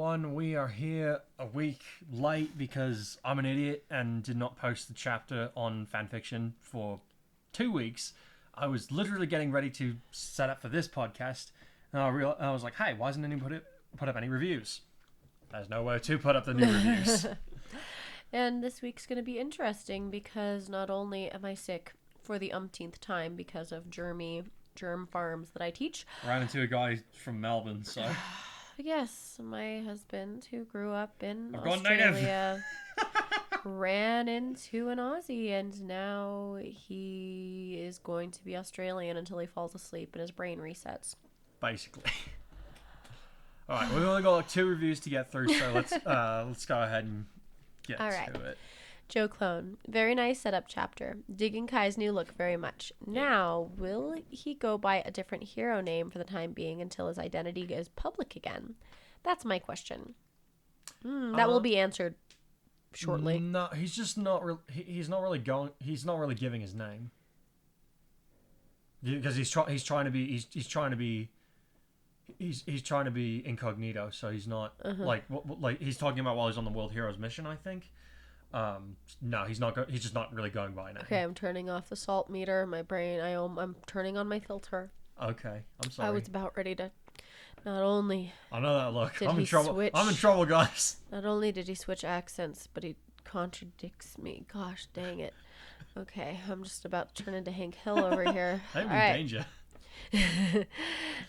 everyone. We are here a week late because I'm an idiot and did not post the chapter on fanfiction for 2 weeks. I was literally getting ready to set up for this podcast, and I was like, hey, why hasn't anyone put up any reviews? There's nowhere to put up the new reviews. And this week's going to be interesting because not only am I sick for the umpteenth time because of germ farms that I teach. Ran into a guy from Melbourne, so... Yes, my husband, who grew up in I've gone Australia, ran into an Aussie, and now he is going to be Australian until he falls asleep and his brain resets. Basically. Alright, we've only got like 2 reviews to get through, so let's go ahead and get to it. Joe Clone, very nice setup chapter. Digging Kai's new look very much. Now, will he go by a different hero name for the time being until his identity is public again? That's my question. That will be answered shortly. No, he's just not. He's not really giving his name because he's trying to be incognito. So he's not like he's talking about while he's on the World Heroes mission, I think. No, he's not. He's just not really going by now. Okay, I'm turning off the salt meter. My brain. I'm turning on my filter. Okay, I'm sorry. I was about ready to. Not only. I know that look. Did I'm in he trouble. switch- I'm in trouble, guys. Not only did he switch accents, but he contradicts me. Gosh, dang it. Okay, I'm just about to turn into Hank Hill over here. I'm in All right. danger.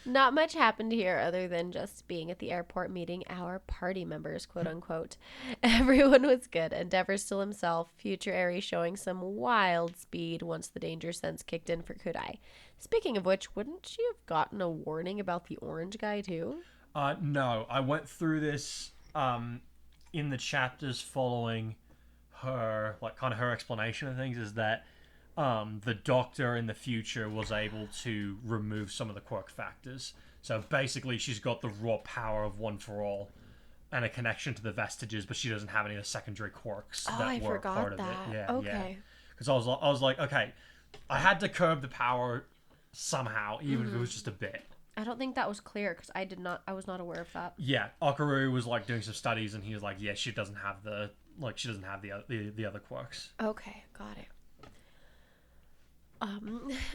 Not much happened here other than just being at the airport meeting our party members, quote unquote. Everyone was good. Endeavor's still himself. Future Aerie showing some wild speed once the danger sense kicked in for Kurai. Speaking of which, wouldn't she have gotten a warning about the orange guy too? No, I went through this in the chapters following her, like kind of her explanation of things is that the Doctor in the future was able to remove some of the quirk factors. So basically she's got the raw power of One for All and a connection to the vestiges, but she doesn't have any of the secondary quirks that were part of it. Yeah, okay. Because I was like, okay, I had to curb the power somehow, even if it was just a bit. I don't think that was clear because I was not aware of that. Yeah, Okaru was like doing some studies and he was like, yeah, she doesn't have the other quirks. Okay, got it.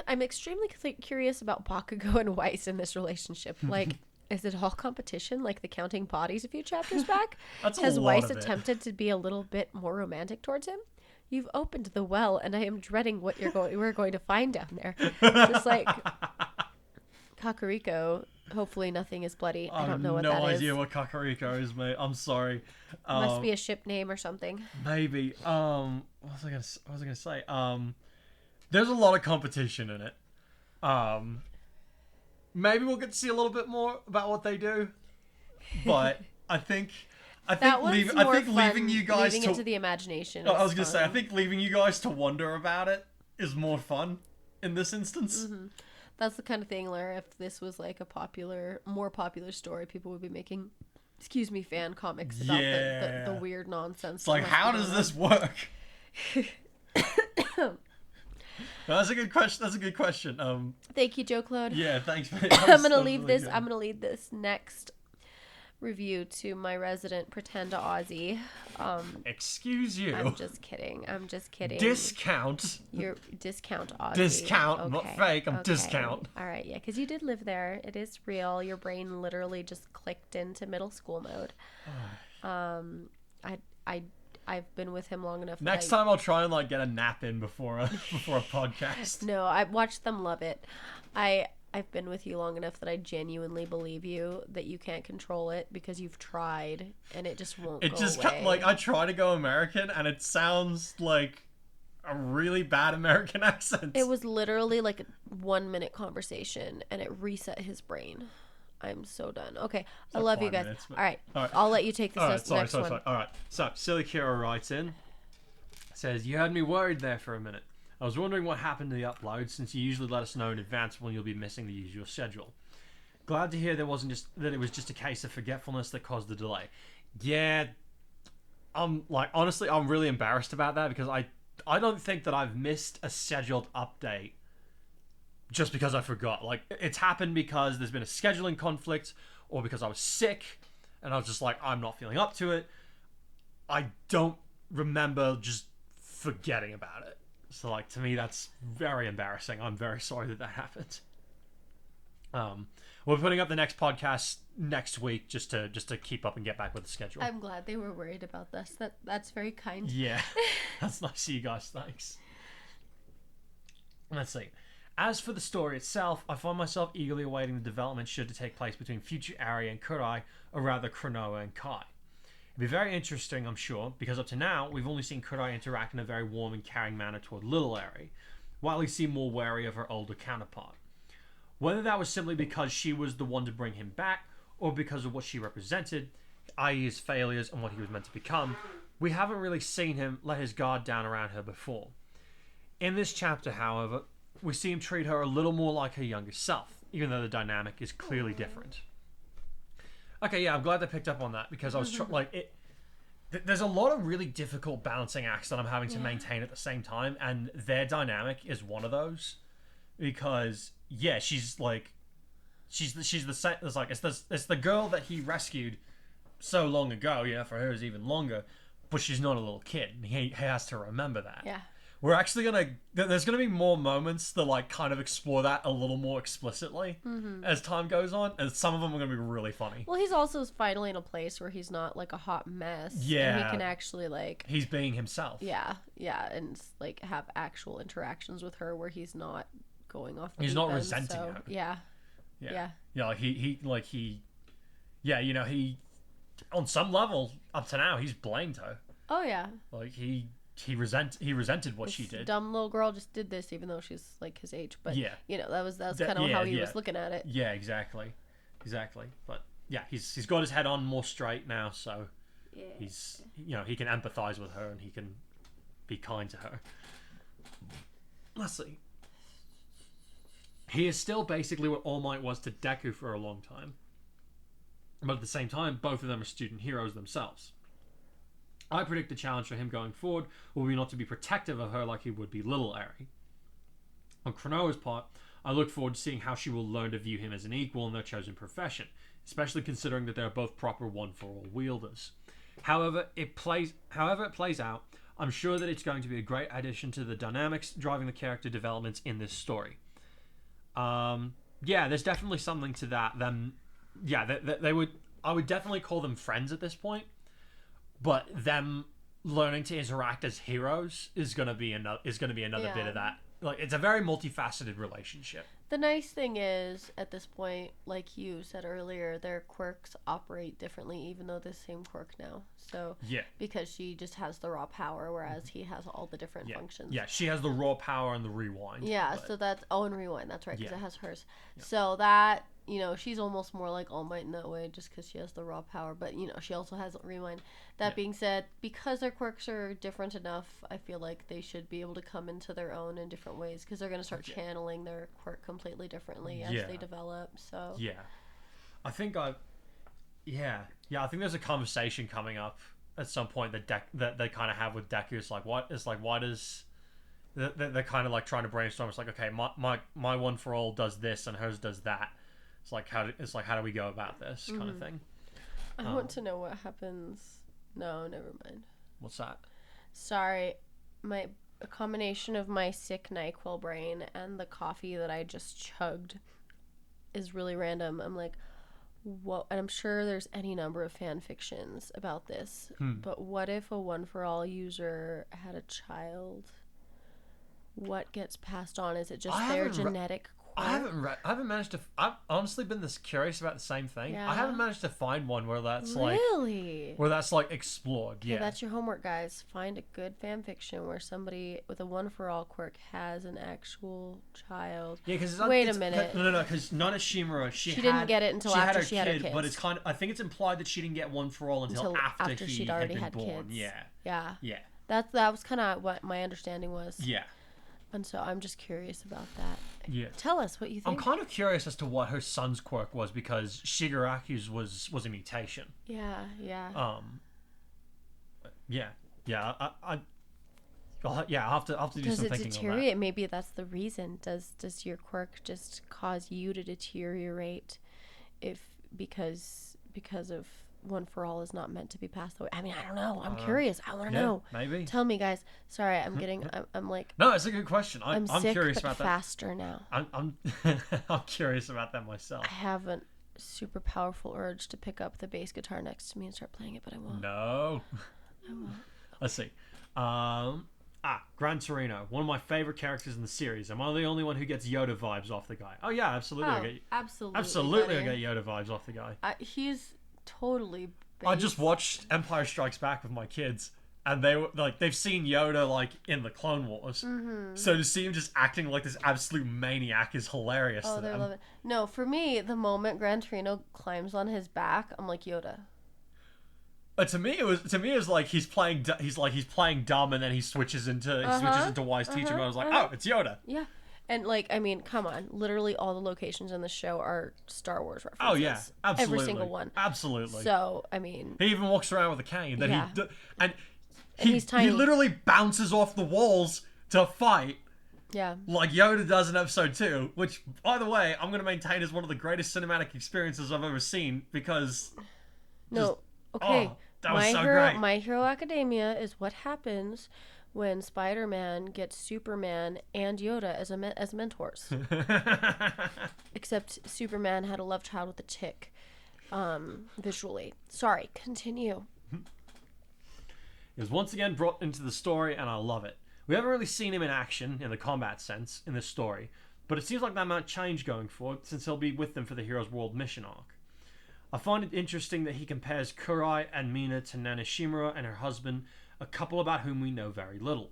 I'm extremely curious about Bakugo and Weiss in this relationship. Like, is it all competition like the Counting Bodies a few chapters back? Has Weiss attempted to be a little bit more romantic towards him? You've opened the well, and I am dreading what we're going to find down there. Just like Kakariko. Hopefully nothing is bloody. I don't know what that is. No idea what Kakariko is, mate. I'm sorry. Must be a ship name or something. Maybe. What was I gonna say? There's a lot of competition in it. Maybe we'll get to see a little bit more about what they do. But I think leaving you guys leaving it to the imagination. I was gonna say I think leaving you guys to wonder about it is more fun in this instance. Mm-hmm. That's the kind of thing where if this was like a more popular story, people would be making, fan comics about the weird nonsense. It's like, how does this work? No, that's a good question. Thank you, Joe Claude. Yeah, thanks. I'm gonna leave this next review to my resident pretend Aussie. Excuse you. I'm just kidding. Discount. Your discount Aussie. Discount, okay. not fake. I'm discount. All right, yeah, because you did live there. It is real. Your brain literally just clicked into middle school mode. I've been with him long enough. Next time I'll try and like get a nap in before a podcast. No, I've watched them love it. I've been with you long enough that I genuinely believe you that you can't control it because you've tried and it just won't. It just like I try to go American and it sounds like a really bad American accent. It was literally like a 1-minute conversation and it reset his brain. I'm so done. Okay, I love you guys. All right, I'll let you take this next one. All right, so Silly Kira writes in, says, you had me worried there for a minute. I was wondering what happened to the upload since you usually let us know in advance when you'll be missing the usual schedule. Glad to hear it was just a case of forgetfulness that caused the delay. Yeah, honestly, I'm really embarrassed about that because I don't think that I've missed a scheduled update just because I forgot. Like, it's happened because there's been a scheduling conflict or because I was sick and I was just like, I'm not feeling up to it. I don't remember just forgetting about it. So, like, to me, that's very embarrassing. I'm very sorry that happened. We're putting up the next podcast next week just to keep up and get back with the schedule. I'm glad they were worried about this. That's very kind. Yeah, that's nice of you guys. Thanks. Let's see. As for the story itself, I find myself eagerly awaiting the development should it take place between future Ari and Kurai, or rather Cronoa and Kai. It'd be very interesting, I'm sure, because up to now, we've only seen Kurai interact in a very warm and caring manner toward little Ari, while he seemed more wary of her older counterpart. Whether that was simply because she was the one to bring him back, or because of what she represented, i.e. his failures and what he was meant to become, we haven't really seen him let his guard down around her before. In this chapter, however, we see him treat her a little more like her younger self, even though the dynamic is clearly different. Okay, yeah, I'm glad they picked up on that, because I was there's a lot of really difficult balancing acts that I'm having to maintain at the same time, and their dynamic is one of those. Because she's the same. It's like it's the girl that he rescued so long ago. Yeah, for her is even longer, but she's not a little kid. He has to remember that. Yeah. We're actually there's gonna be more moments that like kind of explore that a little more explicitly as time goes on, and some of them are gonna be really funny. Well, he's also finally in a place where he's not like a hot mess. Yeah. And he can actually like. He's being himself. Yeah, and like have actual interactions with her where he's not going off. He's not resenting her. Yeah. He on some level up to now he's blamed her. Oh yeah. Like he resented what she did. Dumb little girl just did this, even though she's like his age. But that was kind of how he was looking at it. Yeah, exactly. But yeah, he's got his head on more straight now, so he's he can empathize with her and he can be kind to her. Let's see. He is still basically what All Might was to Deku for a long time, but at the same time, both of them are student heroes themselves. I predict the challenge for him going forward will be not to be protective of her like he would be little Ari. On Cronoa's part, I look forward to seeing how she will learn to view him as an equal in their chosen profession, especially considering that they are both proper one-for-all wielders. However it plays out, I'm sure that it's going to be a great addition to the dynamics driving the character developments in this story. There's definitely something to that. I would definitely call them friends at this point. But them learning to interact as heroes is gonna be another bit of that. Like, it's a very multifaceted relationship. The nice thing is, at this point, like you said earlier, their quirks operate differently, even though they're the same quirk now. So because she just has the raw power, whereas he has all the different functions. Yeah, she has the raw power and the rewind. Yeah, so that's and rewind. That's right, because it has hers. Yeah. So that she's almost more like All Might in that way, just because she has the raw power. But she also has rewind. That being said, because their quirks are different enough, I feel like they should be able to come into their own in different ways, because they're going to start channeling their quirk completely differently as they develop. So I think I think there's a conversation coming up at some point that they kind of have with Deku. It's like, why does they're kind of like trying to brainstorm. It's like, okay, my one for all does this and hers does that. It's like how do we go about this kind of thing. I want to know what happens. No, never mind. What's that? Sorry, a combination of my sick NyQuil brain and the coffee that I just chugged is really random. I'm like, what? And I'm sure there's any number of fan fictions about this. But what if a One for All user had a child? What gets passed on? Is it just their genetic? I've honestly been this curious about the same thing. Yeah. I haven't managed to find one where that's explored. Okay, that's your homework, guys. Find a good fan fiction where somebody with a One for All quirk has an actual child. Yeah, because wait a minute. No, because not as Shimura. She didn't get it until after she had her kids. But it's I think it's implied that she didn't get One for All until after she'd already had born. kids. Yeah. That was kind of what my understanding was. Yeah. And so I'm just curious about that. Yeah. Tell us what you think. I'm kind of curious as to what her son's quirk was, because Shigaraki's was a mutation. Yeah. I'll have to do some thinking on that. Does it deteriorate? Maybe that's the reason. Does your quirk just cause you to deteriorate because of One for All is not meant to be passed away. I mean, I don't know. I'm curious. I want to know. Maybe. Tell me, guys. Sorry, I'm getting. I'm like. No, it's a good question. I'm sick, curious but about that. faster now. I'm I'm curious about that myself. I have a super powerful urge to pick up the bass guitar next to me and start playing it, but I won't. No. I won't. Let's see. Gran Torino, one of my favorite characters in the series. Am I the only one who gets Yoda vibes off the guy? Oh yeah, absolutely. Absolutely. I get Yoda vibes off the guy. He's totally. I just watched Empire Strikes Back with my kids, and they were like, they've seen Yoda like in the Clone Wars, so to see him just acting like this absolute maniac is hilarious. Oh, they love it. No, for me, the moment Gran Torino climbs on his back, I'm like Yoda. To me, it was like he's playing dumb, and then he switches into wise teacher mode. I was like, oh, it's Yoda. Yeah, and like, I mean, come on, literally all the locations in the show are Star Wars references. Oh yeah, absolutely, every single one, absolutely. So I mean, he even walks around with a cane that and he's tiny. He literally bounces off the walls to fight. Yeah. Like Yoda does in episode 2, which, by the way, I'm going to maintain is one of the greatest cinematic experiences I've ever seen because. No. Okay. Oh, that was so great. My Hero Academia is what happens when Spider-Man gets Superman and Yoda as mentors. Except Superman had a love child with a tick, visually. Sorry, continue. He was once again brought into the story, and I love it. We haven't really seen him in action, in the combat sense, in this story, but it seems like that might change going forward, since he'll be with them for the Heroes World mission arc. I find it interesting that he compares Kurai and Mina to Nanashimura and her husband, a couple about whom we know very little.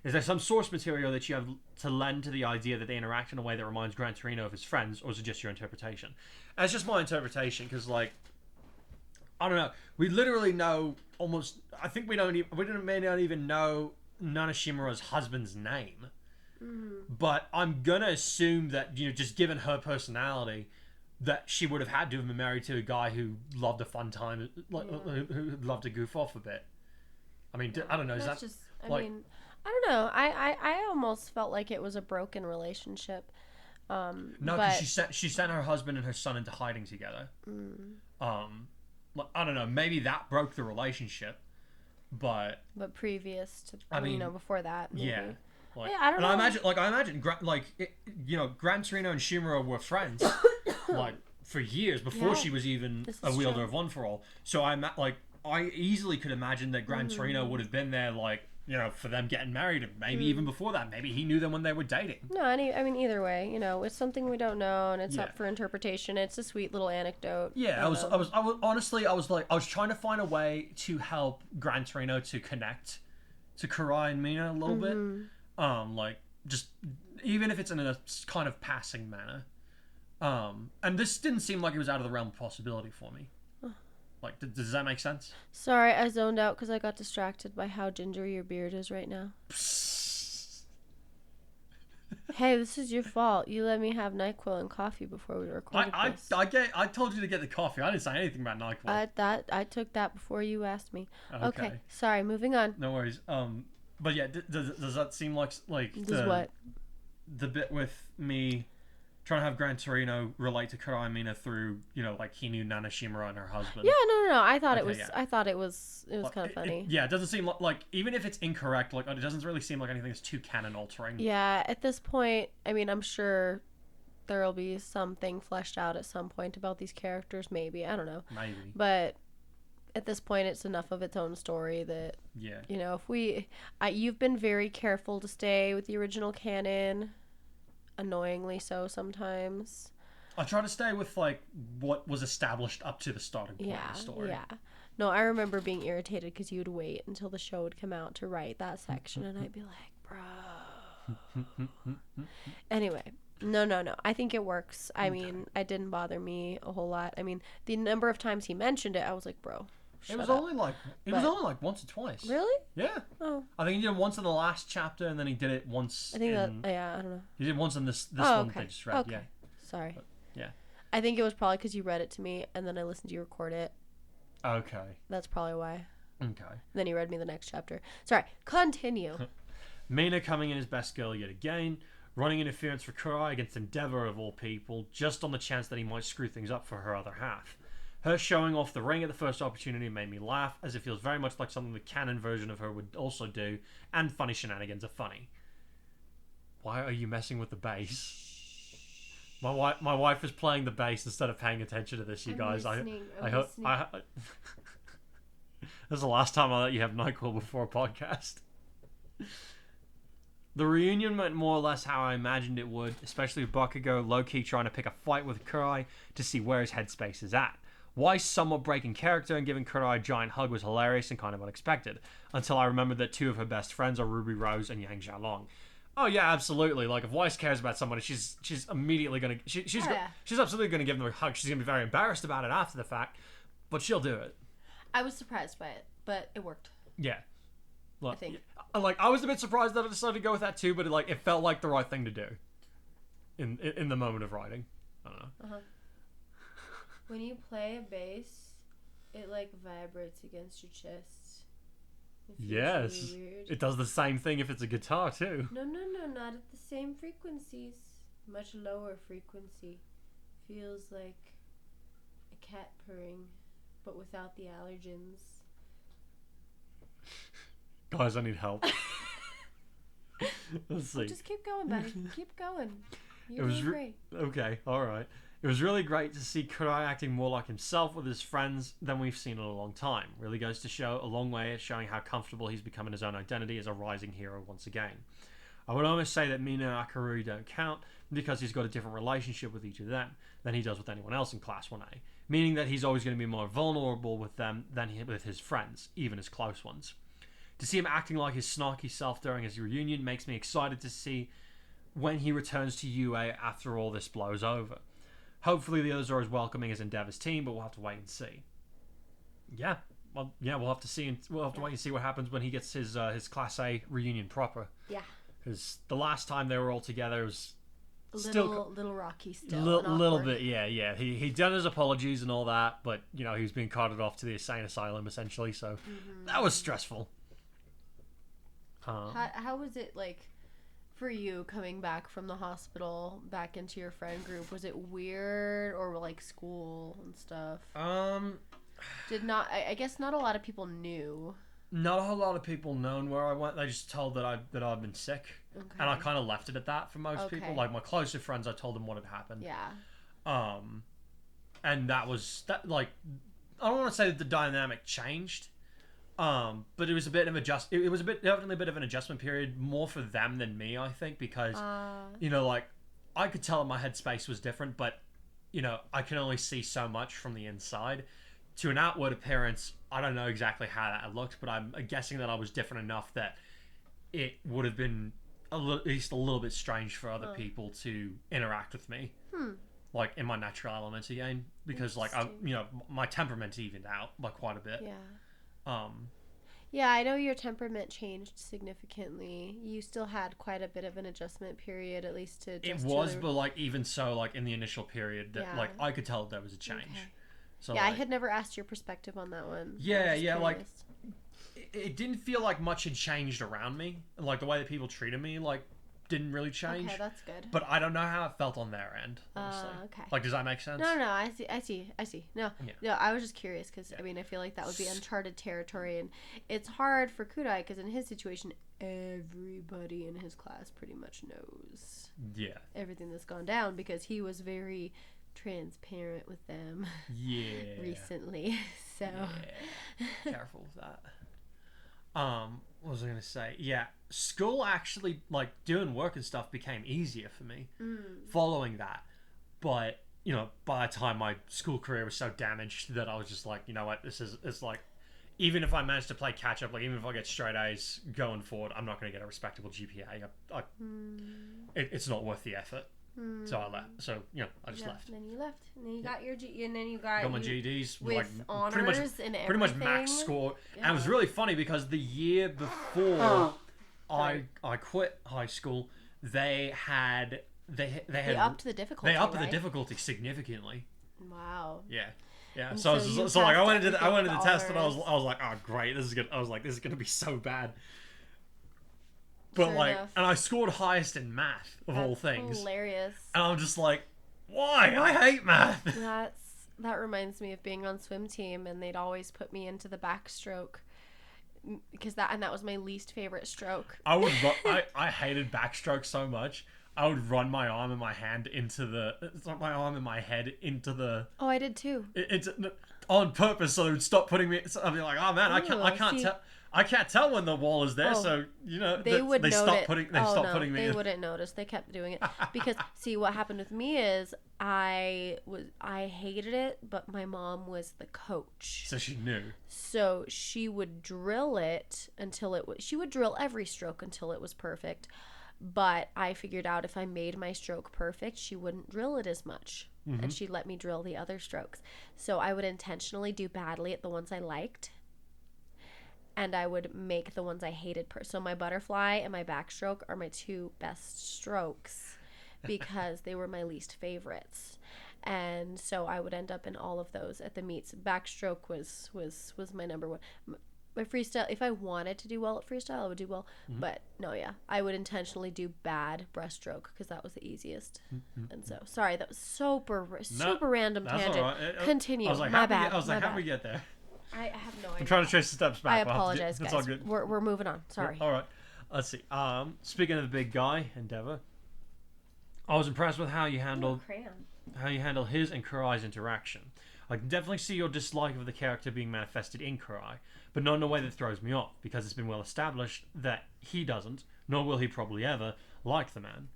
Is there some source material that you have to lend to the idea that they interact in a way that reminds Gran Torino of his friends, or is it just your interpretation? And it's just my interpretation, because, like, I don't know. We literally know almost. I think we may not even know Nanashimura's husband's name. But I'm gonna assume that, just given her personality, that she would have had to have been married to a guy who loved a fun time, who loved to goof off a bit. I mean, I don't know. Is that just? I mean, I don't know. I almost felt like it was a broken relationship. No, because she sent her husband and her son into hiding together. I don't know. Maybe that broke the relationship, but previous to before that, maybe. Yeah. Like, yeah, I don't know. I imagine, Gran Torino and Shimura were friends, like, for years before she was even a wielder of One for All. So I easily could imagine that Gran Torino would have been there, like, for them getting married, and maybe even before that. Maybe he knew them when they were dating. No, I mean, either way, it's something we don't know, and it's up for interpretation. It's a sweet little anecdote. Yeah, I was trying to find a way to help Gran Torino to connect to Kurai and Mina a little bit. Just even if it's in a kind of passing manner. And this didn't seem like it was out of the realm of possibility for me. Like, does that make sense? Sorry, I zoned out because I got distracted by how ginger your beard is right now. Hey, this is your fault. You let me have NyQuil and coffee before we recorded this. I told you to get the coffee. I didn't say anything about NyQuil. I took that before you asked me. Okay. Sorry, moving on. No worries. But yeah, does that seem like what? The bit with me trying to have Gran Torino relate to Kurai and Mina through, he knew Nanashimura and her husband. Yeah, no. I thought it was kind of funny. It doesn't seem like even if it's incorrect, like, it doesn't really seem like anything that's too canon altering. Yeah, at this point, I mean, I'm sure there'll be something fleshed out at some point about these characters, maybe. I don't know. Maybe. But at this point, it's enough of its own story that, you've been very careful to stay with the original canon. Annoyingly so sometimes. I try to stay with, like, what was established up to the starting point of the story. Yeah. No, I remember being irritated because you would wait until the show would come out to write that section, and I'd be like, bro. Anyway, no. I think it works. I mean, it didn't bother me a whole lot. I mean, the number of times he mentioned it, I was like, bro. It was only like once or twice. Really? Yeah. Oh. I think he did it once in the last chapter, and then he did it once. I think I don't know. He did once in this one they just read. Okay. Yeah. Sorry. But, yeah. I think it was probably because you read it to me, and then I listened to you record it. Okay. That's probably why. Okay. And then you read me the next chapter. Sorry. Continue. Mina coming in as best girl yet again, running interference for Kurai against Endeavor of all people, just on the chance that he might screw things up for her other half. Her showing off the ring at the first opportunity made me laugh, as it feels very much like something the canon version of her would also do, and funny shenanigans are funny. Why are you messing with the bass? My wife is playing the bass instead of paying attention to this, you guys. I'm I hope. This is the last time I let you have NyQuil before a podcast. The reunion went more or less how I imagined it would, especially with Bakugo low-key trying to pick a fight with Kurai to see where his headspace is at. Weiss somewhat breaking character and giving Kurai a giant hug was hilarious and kind of unexpected, until I remembered that two of her best friends are Ruby Rose and Yang Xiaolong. Oh yeah, absolutely. Like if Weiss cares about somebody, she's immediately gonna she's absolutely gonna give them a hug. She's gonna be very embarrassed about it after the fact, but she'll do it. I was surprised by it, but it worked. Yeah. I think. Like I was a bit surprised that I decided to go with that too, but it felt like the right thing to do. In the moment of writing, I don't know. Uh-huh. When you play a bass, it like vibrates against your chest. Yes, really weird. It does the same thing if it's a guitar too. No, not at the same frequencies. Much lower frequency. Feels like a cat purring, but without the allergens. Guys, I need help. Let's see. Just keep going, buddy. Keep going. You're doing great. Okay, alright. It was really great to see Kurai acting more like himself with his friends than we've seen in a long time. Really goes to show a long way at showing how comfortable he's become in his own identity as a rising hero once again. I would almost say that Mina and Akarui don't count because he's got a different relationship with each of them than he does with anyone else in Class 1A, meaning that he's always going to be more vulnerable with them than with his friends, even his close ones. To see him acting like his snarky self during his reunion makes me excited to see when he returns to UA after all this blows over. Hopefully the others are as welcoming as Endeavor's team, but we'll have to wait and see. Yeah, well, yeah, we'll have to see. We'll have to wait and see what happens when he gets his Class A reunion proper. Yeah. Because the last time they were all together was little rocky still. Little bit, yeah. He done his apologies and all that, but he was being carted off to the insane asylum essentially, so that was stressful. How was it like? For you coming back from the hospital back into your friend group, was it weird or like school and stuff? I guess not a lot of people knew. Not a whole lot of people known where I went. They just told that I'd been sick, and I kind of left it at that for most people. Like my closer friends, I told them what had happened. Yeah. And that was that. Like, I don't want to say that the dynamic changed. But it was a bit of it was definitely a bit of an adjustment period, more for them than me, I think, because like I could tell that my headspace was different, but I can only see so much from the inside. To an outward appearance, I don't know exactly how that looked, but I'm guessing that I was different enough that it would have been at least a little bit strange for other people to interact with me, like in my natural elements again, because like my temperament evened out by quite a bit. Yeah. Yeah, I know your temperament changed significantly. You still had quite a bit of an adjustment period, at least to just... It was, but like even so, like in the initial period, that like I could tell there was a change. Okay. So yeah, I had never asked your perspective on that one. Yeah, like it didn't feel like much had changed around me. Like the way that people treated me, like didn't really change. Okay, that's good. But I don't know how it felt on their end, honestly. Okay. Like, does that make sense? No, I see. No, I was just curious because, I mean, I feel like that would be uncharted territory, and it's hard for Kurai because in his situation, everybody in his class pretty much knows everything that's gone down because he was very transparent with them recently. So careful with that. What was I going to say? Yeah, school actually, like, doing work and stuff became easier for me following that. But, by the time my school career was so damaged that I was just like, you know what, it's like, even if I manage to play catch up, like, even if I get straight A's going forward, I'm not going to get a respectable GPA. It's not worth the effort. So I left. So I just left. And then you left. And then you got your and then you got my GEDs with like honors and everything. Pretty much max score. Yeah. And it was really funny because the year before I quit high school, they upped the difficulty. They upped the difficulty significantly. Wow. Yeah. Yeah. So like I went into the test and I was like, oh great, this is gonna be so bad. But fair enough. And I scored highest in math of all things. Hilarious. And I'm just like, why? I hate math. That reminds me of being on swim team, and they'd always put me into the backstroke because that was my least favorite stroke. I hated backstroke so much. I would run my arm and my hand into my arm and my head into the. Oh, I did too. It's on purpose, so they would stop putting me. So I'd be like, oh man, I can't tell. I can't tell when the wall is there, so they stop putting me. They wouldn't notice. They kept doing it because see what happened with me is I hated it, but my mom was the coach, so she knew. So she would drill it until it was. She would drill every stroke until it was perfect, but I figured out if I made my stroke perfect, she wouldn't drill it as much, and she'd let me drill the other strokes. So I would intentionally do badly at the ones I liked. And I would make the ones I hated. So my butterfly and my backstroke are my two best strokes because they were my least favorites. And so I would end up in all of those at the meets. Backstroke was my number one. My freestyle, if I wanted to do well at freestyle, I would do well. But no, yeah, I would intentionally do bad breaststroke because that was the easiest. And so, sorry, that was super random tangent. Right. Continue. I was like, my bad. I was like, how do we get there? I have no idea. I'm trying to trace the steps back. I apologize, guys. It's all good. We're moving on. Sorry. All right. Let's see. Speaking of the big guy, Endeavor, I was impressed with how you handled his and Kurai's interaction. I can definitely see your dislike of the character being manifested in Kurai, but not in a way that throws me off, because it's been well established that he doesn't, nor will he probably ever, like the man.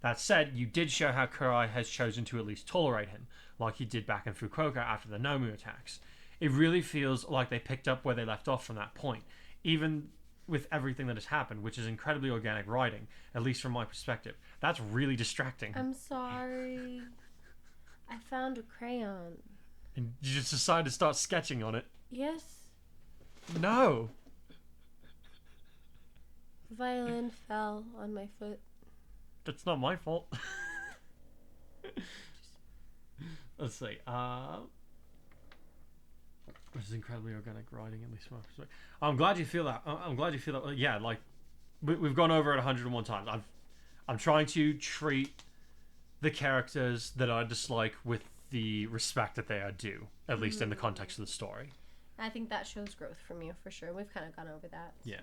That said, you did show how Kurai has chosen to at least tolerate him, like he did back in Fukuoka after the Nomu attacks. It really feels like they picked up where they left off from that point, even with everything that has happened, which is incredibly organic writing, at least from my perspective. That's really distracting. I'm sorry. I found a crayon. And you just decided to start sketching on it? Yes. No. The violin fell on my foot. That's not my fault. Let's see. This is incredibly organic writing, at least. I'm glad you feel that. I'm glad you feel that. Yeah, like we've gone over it 101 times. I'm trying to treat the characters that I dislike with the respect that they are due, at least in the context of the story. I think that shows growth from you for sure. We've kind of gone over that. Yeah,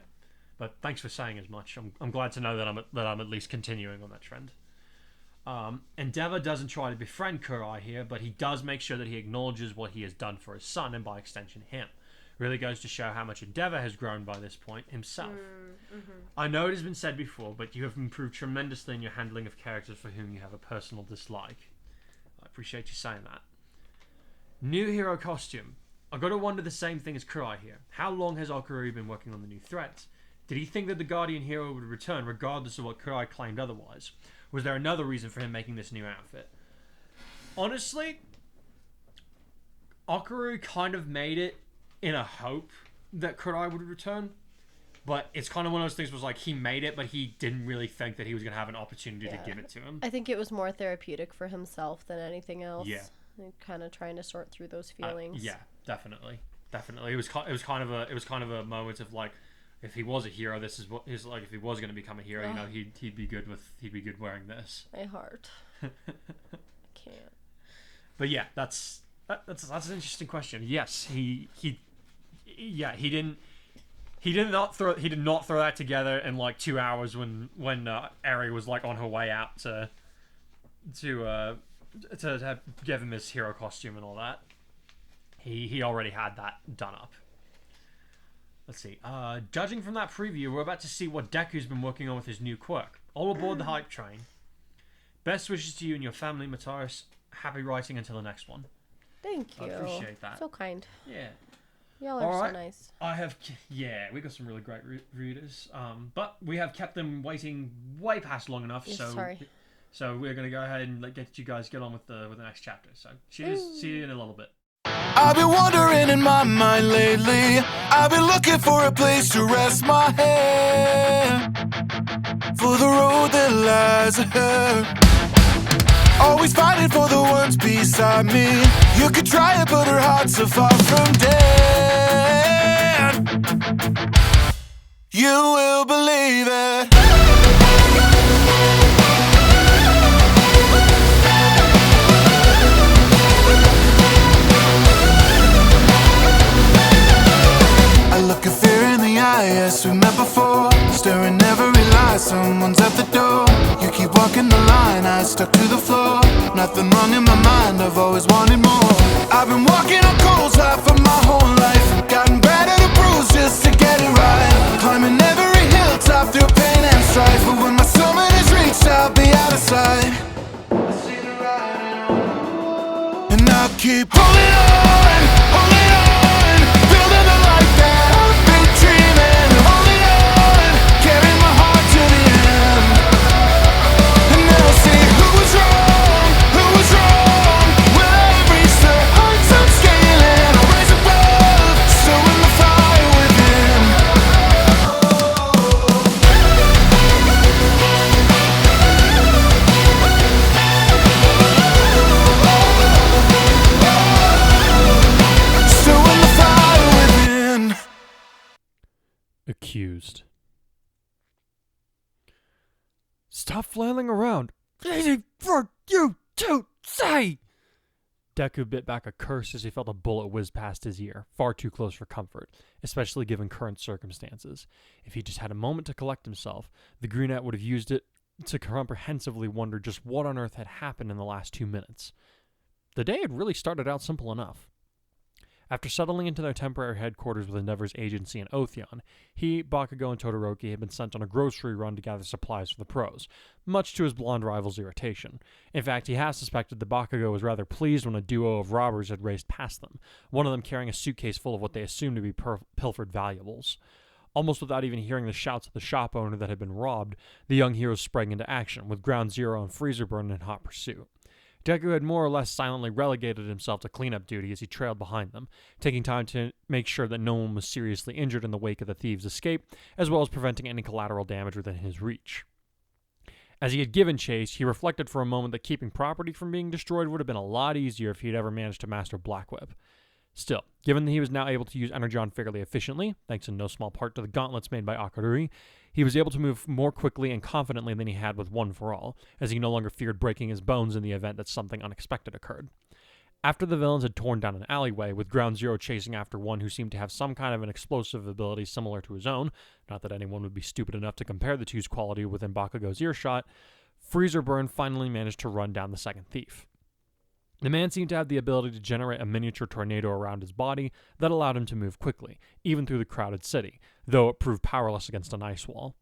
but thanks for saying as much. I'm glad to know that I'm at least continuing on that trend. Endeavor doesn't try to befriend Kurai here, but he does make sure that he acknowledges what he has done for his son, and by extension him. Really goes to show how much Endeavor has grown by this point himself. I know it has been said before, but you have improved tremendously in your handling of characters for whom you have a personal dislike. I appreciate you saying that. New hero costume. I gotta wonder the same thing as Kurai here. How long has Okurui been working on the new threats? Did he think that the Guardian hero would return regardless of what Kurai claimed otherwise? Was there another reason for him making this new outfit? Honestly, Okurui kind of made it in a hope that Kurai would return. But it's kind of one of those things was like he made it, but he didn't really think that he was going to have an opportunity to give it to him. I think it was more therapeutic for himself than anything else. Yeah. Kind of trying to sort through those feelings. Yeah, definitely. It was kind of a moment of like, if he was a hero, this is what he's like. If he was going to become a hero, you know, he'd be good wearing this. My heart. I can't. But yeah, that's an interesting question. Yes, he did not throw that together in like 2 hours when Eri was like on her way out to give him his hero costume and all that. He already had that done up. Let's see. Judging from that preview, we're about to see what Deku's been working on with his new quirk. All aboard the hype train. Best wishes to you and your family, Mataris. Happy writing until the next one. Thank you. I appreciate that. So kind. Yeah. Y'all are so nice. We got some really great readers. But we have kept them waiting way past long enough. So we're gonna go ahead and get you guys get on with the next chapter. So cheers. See you in a little bit. I've been wandering in my mind lately. I've been looking for a place to rest my head, for the road that lies ahead. Always fighting for the ones beside me. You could try it, but her heart's so far from dead. You will believe it. guess we met before. Staring every lie, someone's at the door. You keep walking the line, I stuck to the floor. Nothing wrong in my mind, I've always wanted more. I've been walking on coals half of my whole life. Gotten better to bruise just to get it right. Climbing every hilltop through pain and strife. But when my summit is reached, I'll be out of sight. And I'll keep holding on, building the life that I've been dreaming. Holding on, carrying my heart to the end. And they'll say, who was wrong, will I reach the heights I'm scaling? I'll rise above, so in the fire within. So in the fire within. Accused. Stop flailing around. Easy for you to say! Deku bit back a curse as he felt a bullet whiz past his ear, far too close for comfort, especially given current circumstances. If he just had a moment to collect himself, the Greenette would have used it to comprehensively wonder just what on earth had happened in the last 2 minutes. The day had really started out simple enough. After settling into their temporary headquarters with Endeavor's agency in Otheon, he, Bakugo, and Todoroki had been sent on a grocery run to gather supplies for the pros, much to his blonde rival's irritation. In fact, he has suspected that Bakugo was rather pleased when a duo of robbers had raced past them, one of them carrying a suitcase full of what they assumed to be pilfered valuables. Almost without even hearing the shouts of the shop owner that had been robbed, the young heroes sprang into action, with Ground Zero and Freezer Burn in hot pursuit. Deku had more or less silently relegated himself to cleanup duty as he trailed behind them, taking time to make sure that no one was seriously injured in the wake of the thieves' escape, as well as preventing any collateral damage within his reach. As he had given chase, he reflected for a moment that keeping property from being destroyed would have been a lot easier if he had ever managed to master Black Whip. Still, given that he was now able to use Energon fairly efficiently, thanks in no small part to the gauntlets made by Akarui, he was able to move more quickly and confidently than he had with One for All, as he no longer feared breaking his bones in the event that something unexpected occurred. After the villains had torn down an alleyway, with Ground Zero chasing after one who seemed to have some kind of an explosive ability similar to his own, not that anyone would be stupid enough to compare the two's quality within Bakugo's earshot, Freezer Burn finally managed to run down the second thief. The man seemed to have the ability to generate a miniature tornado around his body that allowed him to move quickly, even through the crowded city, though it proved powerless against an ice wall.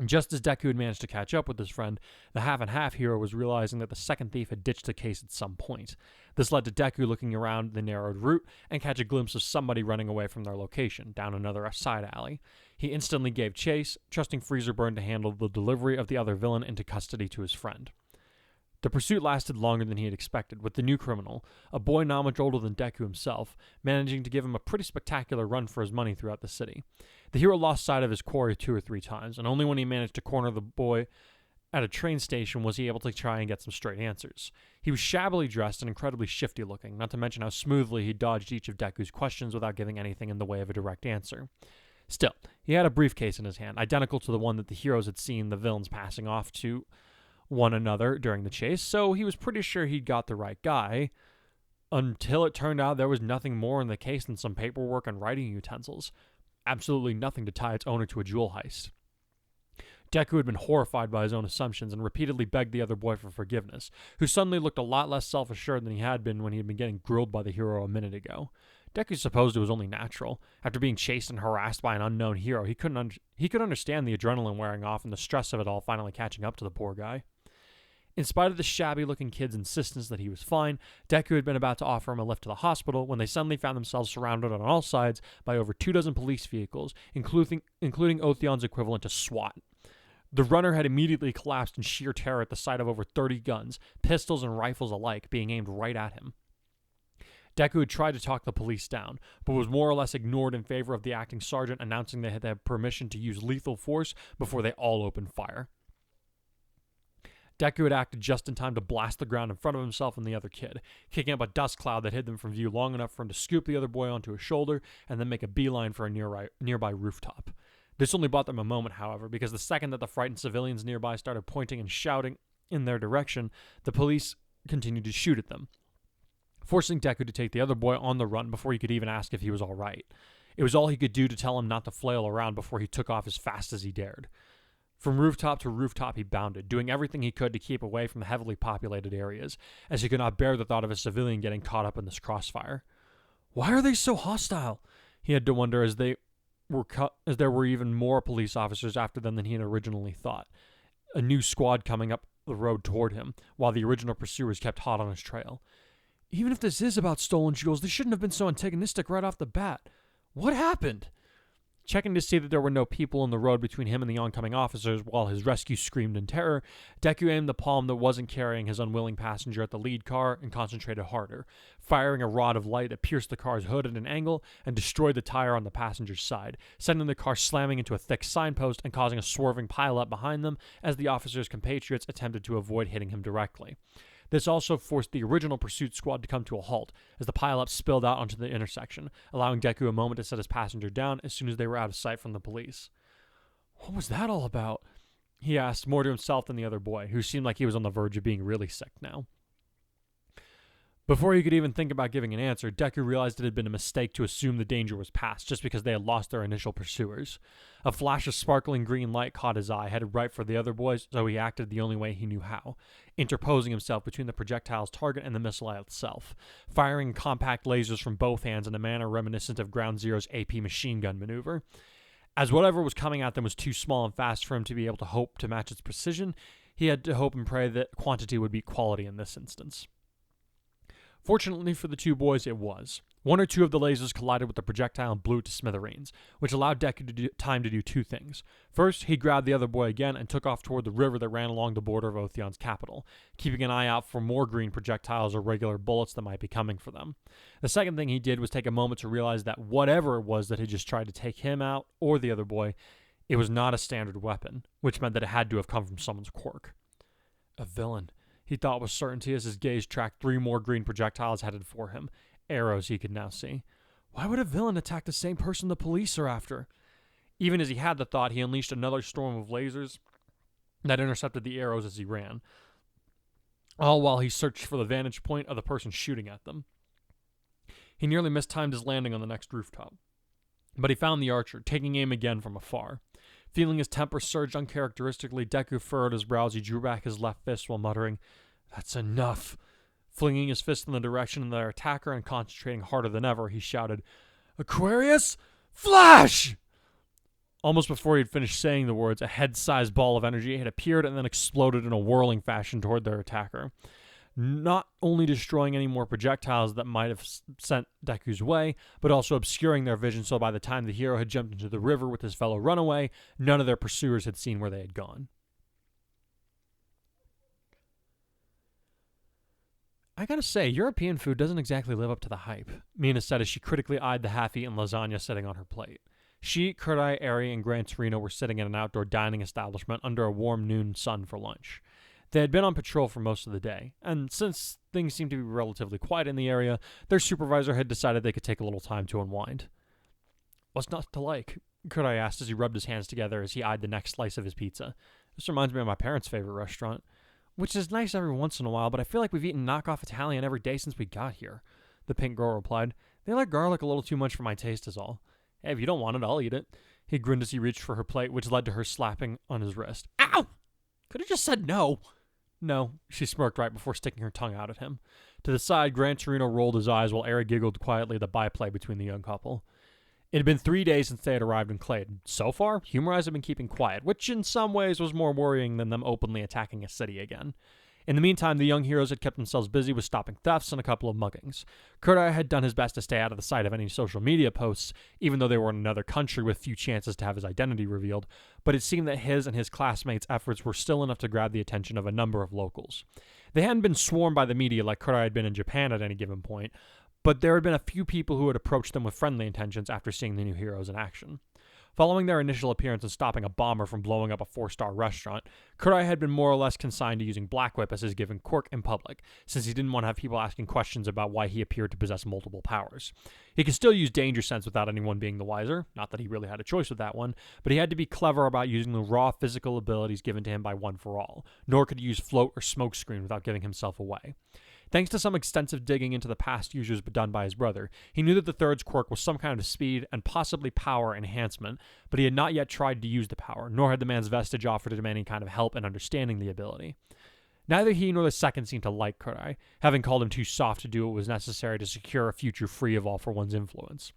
Just as Deku had managed to catch up with his friend, the half-and-half hero was realizing that the second thief had ditched the case at some point. This led to Deku looking around the narrowed route and catch a glimpse of somebody running away from their location, down another side alley. He instantly gave chase, trusting Freezer Burn to handle the delivery of the other villain into custody to his friend. The pursuit lasted longer than he had expected, with the new criminal, a boy not much older than Deku himself, managing to give him a pretty spectacular run for his money throughout the city. The hero lost sight of his quarry 2 or 3 times, and only when he managed to corner the boy at a train station was he able to try and get some straight answers. He was shabbily dressed and incredibly shifty looking, not to mention how smoothly he dodged each of Deku's questions without giving anything in the way of a direct answer. Still, he had a briefcase in his hand, identical to the one that the heroes had seen the villains passing off to one another during the chase, so he was pretty sure he'd got the right guy, until it turned out there was nothing more in the case than some paperwork and writing utensils. Absolutely nothing to tie its owner to a jewel heist. Deku had been horrified by his own assumptions and repeatedly begged the other boy for forgiveness, who suddenly looked a lot less self-assured than he had been when he had been getting grilled by the hero a minute ago. Deku supposed it was only natural. After being chased and harassed by an unknown hero, he could understand the adrenaline wearing off and the stress of it all finally catching up to the poor guy. In spite of the shabby-looking kid's insistence that he was fine, Deku had been about to offer him a lift to the hospital when they suddenly found themselves surrounded on all sides by over 24 police vehicles, including Otheon's equivalent to SWAT. The runner had immediately collapsed in sheer terror at the sight of over 30 guns, pistols and rifles alike, being aimed right at him. Deku had tried to talk the police down, but was more or less ignored in favor of the acting sergeant announcing they had to have permission to use lethal force before they all opened fire. Deku had acted just in time to blast the ground in front of himself and the other kid, kicking up a dust cloud that hid them from view long enough for him to scoop the other boy onto his shoulder and then make a beeline for a nearby rooftop. This only bought them a moment, however, because the second that the frightened civilians nearby started pointing and shouting in their direction, the police continued to shoot at them, forcing Deku to take the other boy on the run before he could even ask if he was all right. It was all he could do to tell him not to flail around before he took off as fast as he dared. From rooftop to rooftop he bounded, doing everything he could to keep away from the heavily populated areas, as he could not bear the thought of a civilian getting caught up in this crossfire. Why are they so hostile? He had to wonder as there were even more police officers after them than he had originally thought. A new squad coming up the road toward him, while the original pursuers kept hot on his trail. Even if this is about stolen jewels, they shouldn't have been so antagonistic right off the bat. What happened? Checking to see that there were no people in the road between him and the oncoming officers while his rescue screamed in terror, Deku aimed the palm that wasn't carrying his unwilling passenger at the lead car and concentrated harder, firing a rod of light that pierced the car's hood at an angle and destroyed the tire on the passenger's side, sending the car slamming into a thick signpost and causing a swerving pileup behind them as the officer's compatriots attempted to avoid hitting him directly. This also forced the original pursuit squad to come to a halt as the pileup spilled out onto the intersection, allowing Deku a moment to set his passenger down as soon as they were out of sight from the police. What was that all about? He asked, more to himself than the other boy, who seemed like he was on the verge of being really sick now. Before he could even think about giving an answer, Deku realized it had been a mistake to assume the danger was past just because they had lost their initial pursuers. A flash of sparkling green light caught his eye, headed right for the other boys, so he acted the only way he knew how, interposing himself between the projectile's target and the missile itself, firing compact lasers from both hands in a manner reminiscent of Ground Zero's AP machine gun maneuver. As whatever was coming at them was too small and fast for him to be able to hope to match its precision, he had to hope and pray that quantity would beat quality in this instance. Fortunately for the two boys, it was. One or two of the lasers collided with the projectile and blew it to smithereens, which allowed Deku time to do two things. First, he grabbed the other boy again and took off toward the river that ran along the border of Otheon's capital, keeping an eye out for more green projectiles or regular bullets that might be coming for them. The second thing he did was take a moment to realize that whatever it was that had just tried to take him out, or the other boy, it was not a standard weapon, which meant that it had to have come from someone's quirk. A villain, he thought with certainty as his gaze tracked three more green projectiles headed for him, arrows he could now see. Why would a villain attack the same person the police are after? Even as he had the thought, he unleashed another storm of lasers that intercepted the arrows as he ran, all while he searched for the vantage point of the person shooting at them. He nearly mistimed his landing on the next rooftop, but he found the archer, taking aim again from afar. Feeling his temper surge uncharacteristically, Deku furrowed his brow as he drew back his left fist while muttering, "That's enough." Flinging his fist in the direction of their attacker and concentrating harder than ever, he shouted, "Aquarius, flash!" Almost before he had finished saying the words, a head-sized ball of energy had appeared and then exploded in a whirling fashion toward their attacker, not only destroying any more projectiles that might have sent Deku's way, but also obscuring their vision so by the time the hero had jumped into the river with his fellow runaway, none of their pursuers had seen where they had gone. I gotta say, European food doesn't exactly live up to the hype, Mina said as she critically eyed the half-eaten lasagna sitting on her plate. She, Kurai, Eri, and Gran Torino were sitting in an outdoor dining establishment under a warm noon sun for lunch. They had been on patrol for most of the day, and since things seemed to be relatively quiet in the area, their supervisor had decided they could take a little time to unwind. "What's not to like?" Kurai asked as he rubbed his hands together as he eyed the next slice of his pizza. "This reminds me of my parents' favorite restaurant, which is nice every once in a while, but I feel like we've eaten knockoff Italian every day since we got here," the pink girl replied. "They like garlic a little too much for my taste is all. Hey, if you don't want it, I'll eat it." He grinned as he reached for her plate, which led to her slapping on his wrist. "Ow! Could have just said no." "No," she smirked right before sticking her tongue out at him. To the side, Gran Torino rolled his eyes while Eri giggled quietly at the byplay between the young couple. It had been 3 days since they had arrived in Clade. So far, Humorize had been keeping quiet, which in some ways was more worrying than them openly attacking a city again. In the meantime, the young heroes had kept themselves busy with stopping thefts and a couple of muggings. Kurai had done his best to stay out of the sight of any social media posts, even though they were in another country with few chances to have his identity revealed, but it seemed that his and his classmates' efforts were still enough to grab the attention of a number of locals. They hadn't been swarmed by the media like Kurai had been in Japan at any given point, but there had been a few people who had approached them with friendly intentions after seeing the new heroes in action. Following their initial appearance and stopping a bomber from blowing up a 4-star restaurant, Kurai had been more or less consigned to using Black Whip as his given quirk in public, since he didn't want to have people asking questions about why he appeared to possess multiple powers. He could still use Danger Sense without anyone being the wiser, not that he really had a choice with that one, but he had to be clever about using the raw physical abilities given to him by One for All, nor could he use Float or Smokescreen without giving himself away. Thanks to some extensive digging into the past users done by his brother, he knew that the third's quirk was some kind of speed and possibly power enhancement, but he had not yet tried to use the power, nor had the man's vestige offered him any kind of help in understanding the ability. Neither he nor the second seemed to like Kurai, having called him too soft to do what was necessary to secure a future free of All For One's influence.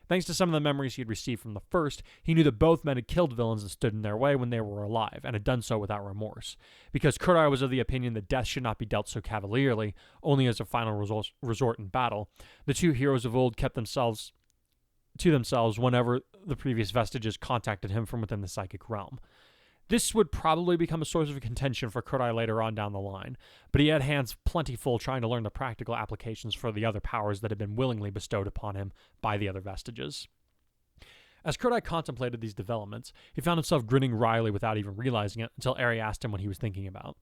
Thanks to some of the memories he had received from the first, he knew that both men had killed villains that stood in their way when they were alive, and had done so without remorse. Because Kurai was of the opinion that death should not be dealt so cavalierly, only as a final resort in battle, the two heroes of old kept themselves to themselves whenever the previous vestiges contacted him from within the psychic realm. This would probably become a source of contention for Kurai later on down the line, but he had hands plentiful trying to learn the practical applications for the other powers that had been willingly bestowed upon him by the other vestiges. As Kurai contemplated these developments, he found himself grinning wryly without even realizing it until Eri asked him what he was thinking about.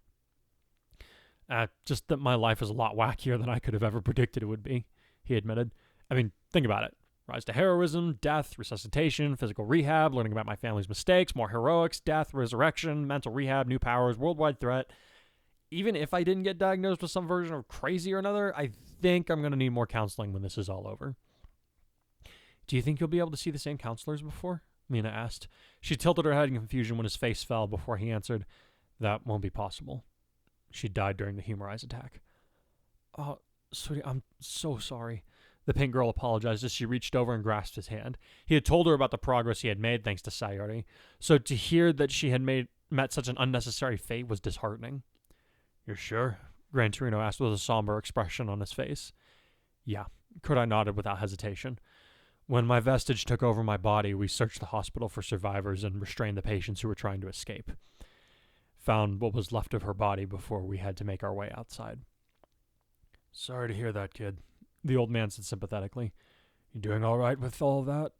Just that my life is a lot wackier than I could have ever predicted it would be, he admitted. I mean, think about it. Rise to heroism, death, resuscitation, physical rehab, learning about my family's mistakes, more heroics, death, resurrection, mental rehab, new powers, worldwide threat. Even if I didn't get diagnosed with some version of crazy or another, I think I'm going to need more counseling when this is all over. Do you think you'll be able to see the same counselors before? Mina asked. She tilted her head in confusion when his face fell before he answered, That won't be possible. She died during the humorize attack. Oh, sweetie, I'm so sorry. The pink girl apologized as she reached over and grasped his hand. He had told her about the progress he had made thanks to Sayori, so to hear that she had met such an unnecessary fate was disheartening. You're sure? Gran Torino asked with a somber expression on his face. Yeah, Kurai nodded without hesitation. When my vestige took over my body, we searched the hospital for survivors and restrained the patients who were trying to escape. Found what was left of her body before we had to make our way outside. Sorry to hear that, kid. The old man said sympathetically. You doing all right with all of that?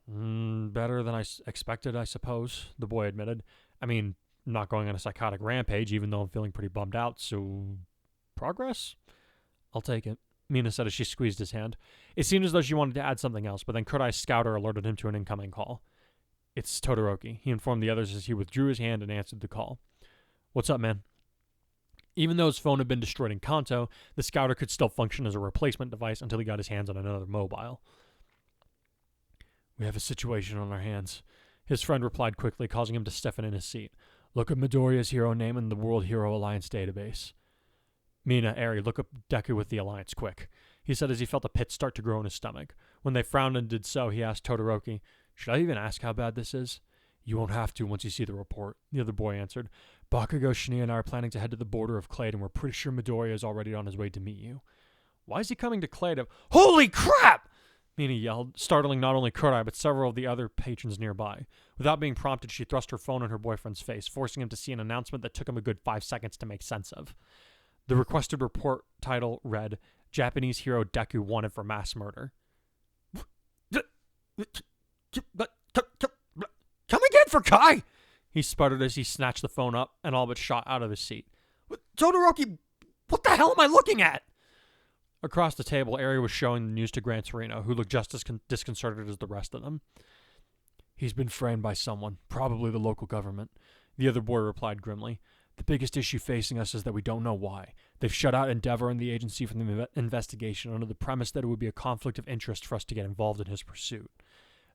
Better than I expected, I suppose, the boy admitted. I mean, I'm not going on a psychotic rampage, even though I'm feeling pretty bummed out, so... Progress? I'll take it, Mina said as she squeezed his hand. It seemed as though she wanted to add something else, but then Kurai's scouter alerted him to an incoming call. It's Todoroki, he informed the others as he withdrew his hand and answered the call. What's up, man? Even though his phone had been destroyed in Kanto, the scouter could still function as a replacement device until he got his hands on another mobile. We have a situation on our hands, his friend replied quickly, causing him to stiffen in his seat. Look up Midoriya's hero name in the World Hero Alliance database. Mina, Eri, look up Deku with the Alliance, quick, he said as he felt a pit start to grow in his stomach. When they frowned and did so, he asked Todoroki, Should I even ask how bad this is? You won't have to once you see the report, the other boy answered. Bakugo, Shinya, and I are planning to head to the border of Clade, and we're pretty sure Midoriya is already on his way to meet you. Why is he coming to Clade? Holy crap! Mina yelled, startling not only Kurai, but several of the other patrons nearby. Without being prompted, she thrust her phone in her boyfriend's face, forcing him to see an announcement that took him a good 5 seconds to make sense of. The requested report title read, Japanese hero Deku wanted for mass murder. Come again for Kai! He sputtered as he snatched the phone up and all but shot out of his seat. Todoroki, what the hell am I looking at? Across the table, Eri was showing the news to Gran Torino, who looked just as disconcerted as the rest of them. He's been framed by someone, probably the local government, the other boy replied grimly. The biggest issue facing us is that we don't know why. They've shut out Endeavor and the agency from the investigation under the premise that it would be a conflict of interest for us to get involved in his pursuit.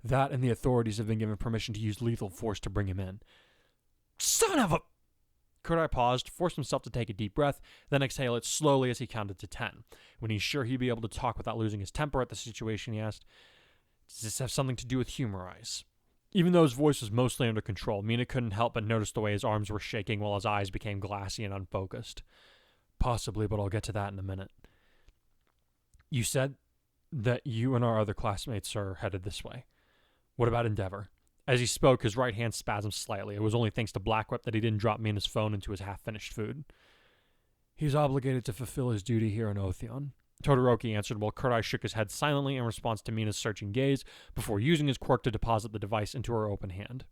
That and the authorities have been given permission to use lethal force to bring him in. Son of a... Kurai paused, forced himself to take a deep breath, then exhale it slowly as he counted to 10. When he's sure he'd be able to talk without losing his temper at the situation, he asked, Does this have something to do with humorize? Even though his voice was mostly under control, Mina couldn't help but notice the way his arms were shaking while his eyes became glassy and unfocused. Possibly, but I'll get to that in a minute. You said that you and our other classmates are headed this way. What about Endeavor? As he spoke, his right hand spasmed slightly. It was only thanks to Blackwhip that he didn't drop Mina's phone into his half-finished food. He's obligated to fulfill his duty here in Otheon, Todoroki answered while Kurai shook his head silently in response to Mina's searching gaze before using his quirk to deposit the device into her open hand.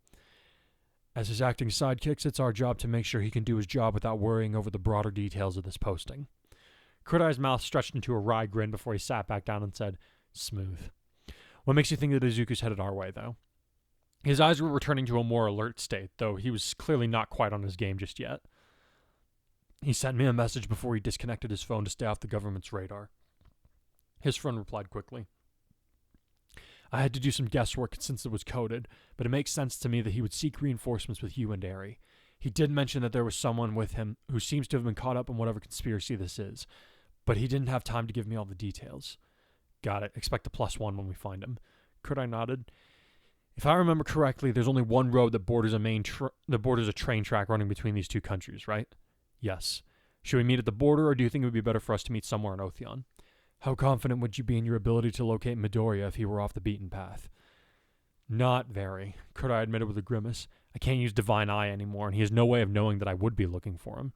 As his acting sidekicks, it's our job to make sure he can do his job without worrying over the broader details of this posting. Kurai's mouth stretched into a wry grin before he sat back down and said, Smooth. What makes you think that Izuku's headed our way, though? His eyes were returning to a more alert state, though he was clearly not quite on his game just yet. He sent me a message before he disconnected his phone to stay off the government's radar. His friend replied quickly. I had to do some guesswork since it was coded, but it makes sense to me that he would seek reinforcements with you and Ari. He did mention that there was someone with him who seems to have been caught up in whatever conspiracy this is, but he didn't have time to give me all the details. Got it. Expect a +1 when we find him. Kurai nodded. If I remember correctly, there's only one road that borders a train track running between these two countries, right? Yes. Should we meet at the border, or do you think it would be better for us to meet somewhere in Otheon? How confident would you be in your ability to locate Midoriya if he were off the beaten path? Not very, Kurai admitted with a grimace. I can't use Divine Eye anymore, and he has no way of knowing that I would be looking for him.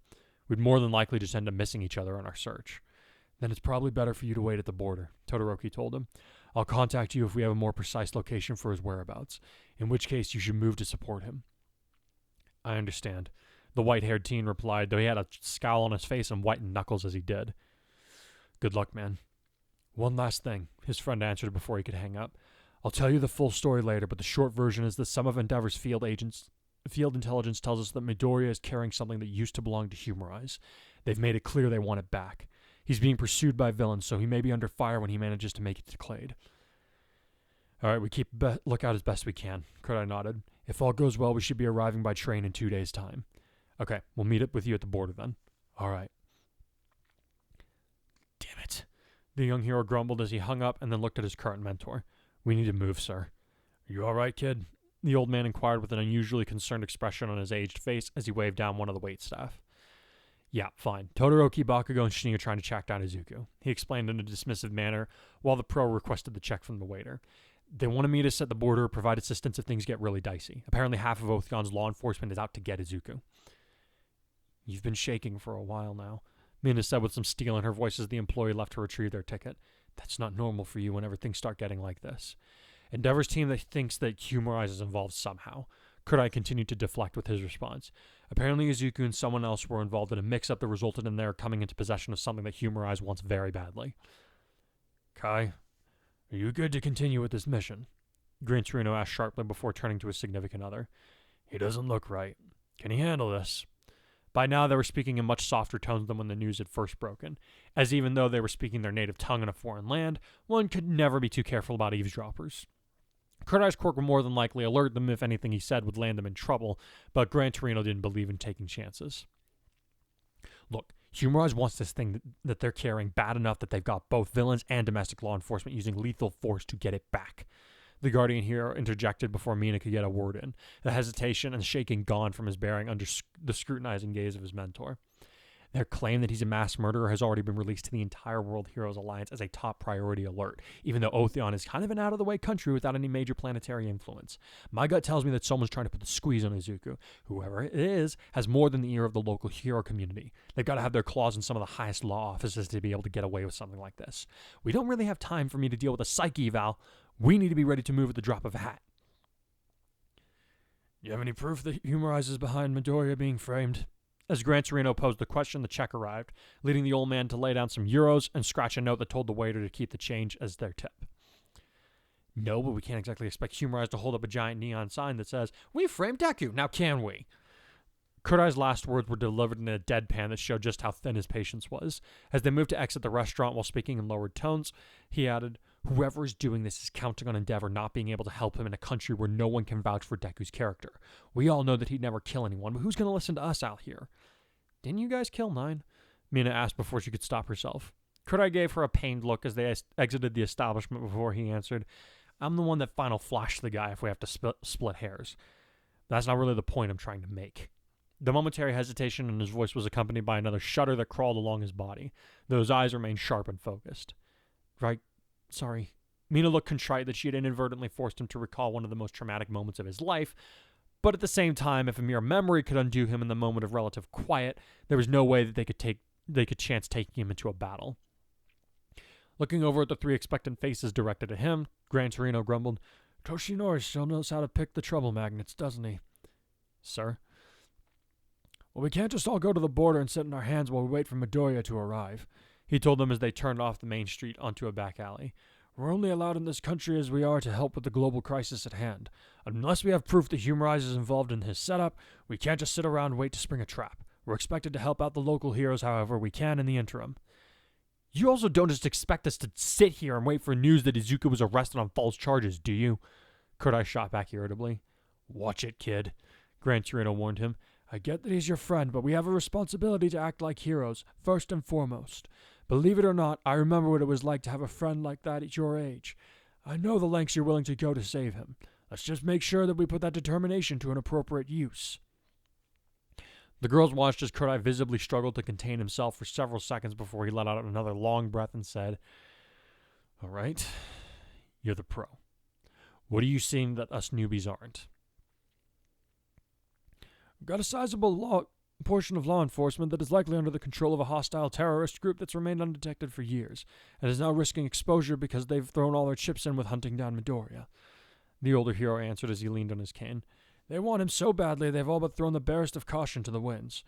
We'd more than likely just end up missing each other in our search. Then it's probably better for you to wait at the border, Todoroki told him. I'll contact you if we have a more precise location for his whereabouts, in which case you should move to support him. I understand, the white-haired teen replied, though he had a scowl on his face and whitened knuckles as he did. Good luck, man. One last thing, his friend answered before he could hang up. I'll tell you the full story later, but the short version is that some of Endeavor's field intelligence tells us that Midoriya is carrying something that used to belong to Humorize. They've made it clear they want it back. He's being pursued by villains, so he may be under fire when he manages to make it to Clade. All right, we keep lookout as best we can, Kurai nodded. If all goes well, we should be arriving by train in 2 days' time. Okay, we'll meet up with you at the border then. All right. Damn it. The young hero grumbled as he hung up and then looked at his current mentor. We need to move, sir. Are you all right, kid? The old man inquired with an unusually concerned expression on his aged face as he waved down one of the waitstaff. Yeah, fine. Todoroki, Bakugo, and Shin are trying to track down Izuku. He explained in a dismissive manner while the pro requested the check from the waiter. They want to meet us at the border, provide assistance if things get really dicey. Apparently half of Otheon's law enforcement is out to get Izuku. You've been shaking for a while now, Mina said with some steel in her voice as the employee left to retrieve their ticket. That's not normal for you whenever things start getting like this. Endeavor's team that thinks that Humorize is involved somehow. Kurai continued to deflect with his response. Apparently Izuku and someone else were involved in a mix-up that resulted in their coming into possession of something that Humorize wants very badly. Kai, are you good to continue with this mission? Gran Torino asked sharply before turning to his significant other. He doesn't look right. Can he handle this? By now they were speaking in much softer tones than when the news had first broken, as even though they were speaking their native tongue in a foreign land, one could never be too careful about eavesdroppers. Kurai's quirk would more than likely alert them if anything he said would land them in trouble, but Gran Torino didn't believe in taking chances. Look, Humorize wants this thing that they're carrying bad enough that they've got both villains and domestic law enforcement using lethal force to get it back. The Guardian hero interjected before Mina could get a word in, the hesitation and shaking gone from his bearing under the scrutinizing gaze of his mentor. Their claim that he's a mass murderer has already been released to the entire World Heroes Alliance as a top priority alert, even though Otheon is kind of an out-of-the-way country without any major planetary influence. My gut tells me that someone's trying to put the squeeze on Izuku. Whoever it is has more than the ear of the local hero community. They've got to have their claws in some of the highest law offices to be able to get away with something like this. We don't really have time for me to deal with a psyche eval. We need to be ready to move at the drop of a hat. You have any proof that Humorize is behind Midoriya being framed? As Gran Torino posed the question, the check arrived, leading the old man to lay down some euros and scratch a note that told the waiter to keep the change as their tip. No, but we can't exactly expect Humorize to hold up a giant neon sign that says, "We framed Deku, now can we?" Kurai's last words were delivered in a deadpan that showed just how thin his patience was. As they moved to exit the restaurant while speaking in lowered tones, he added, "Whoever is doing this is counting on Endeavor not being able to help him in a country where no one can vouch for Deku's character. We all know that he'd never kill anyone, but who's going to listen to us out here?" "Didn't you guys kill 9? Mina asked before she could stop herself. Kurai gave her a pained look as they exited the establishment before he answered, "I'm the one that final flashed the guy if we have to split hairs. That's not really the point I'm trying to make." The momentary hesitation in his voice was accompanied by another shudder that crawled along his body, though his eyes remained sharp and focused. "Right, sorry." Mina looked contrite that she had inadvertently forced him to recall one of the most traumatic moments of his life, but at the same time, if a mere memory could undo him in the moment of relative quiet, there was no way that they could chance taking him into a battle. Looking over at the 3 expectant faces directed at him, Gran Torino grumbled, "Toshinori still knows how to pick the trouble magnets, doesn't he?" "Sir?" "Well, we can't just all go to the border and sit in our hands while we wait for Midoriya to arrive," he told them as they turned off the main street onto a back alley. "We're only allowed in this country as we are to help with the global crisis at hand. Unless we have proof that Humorize is involved in his setup, we can't just sit around and wait to spring a trap. We're expected to help out the local heroes however we can in the interim. You also don't just expect us to sit here and wait for news that Izuku was arrested on false charges, do you? Kurai shot back irritably. Watch it, kid, Gran Torino warned him. I get that he's your friend, but we have a responsibility to act like heroes, first and foremost. Believe it or not, I remember what it was like to have a friend like that at your age. I know the lengths you're willing to go to save him. Let's just make sure that we put that determination to an appropriate use. The girls watched as Kurai visibly struggled to contain himself for several seconds before he let out another long breath and said, All right, you're the pro. What are you seeing that us newbies aren't? We've got a sizable portion of law enforcement that is likely under the control of a hostile terrorist group that's remained undetected for years, and is now risking exposure because they've thrown all their chips in with hunting down Midoriya. The older hero answered as he leaned on his cane. They want him so badly they've all but thrown the barest of caution to the winds.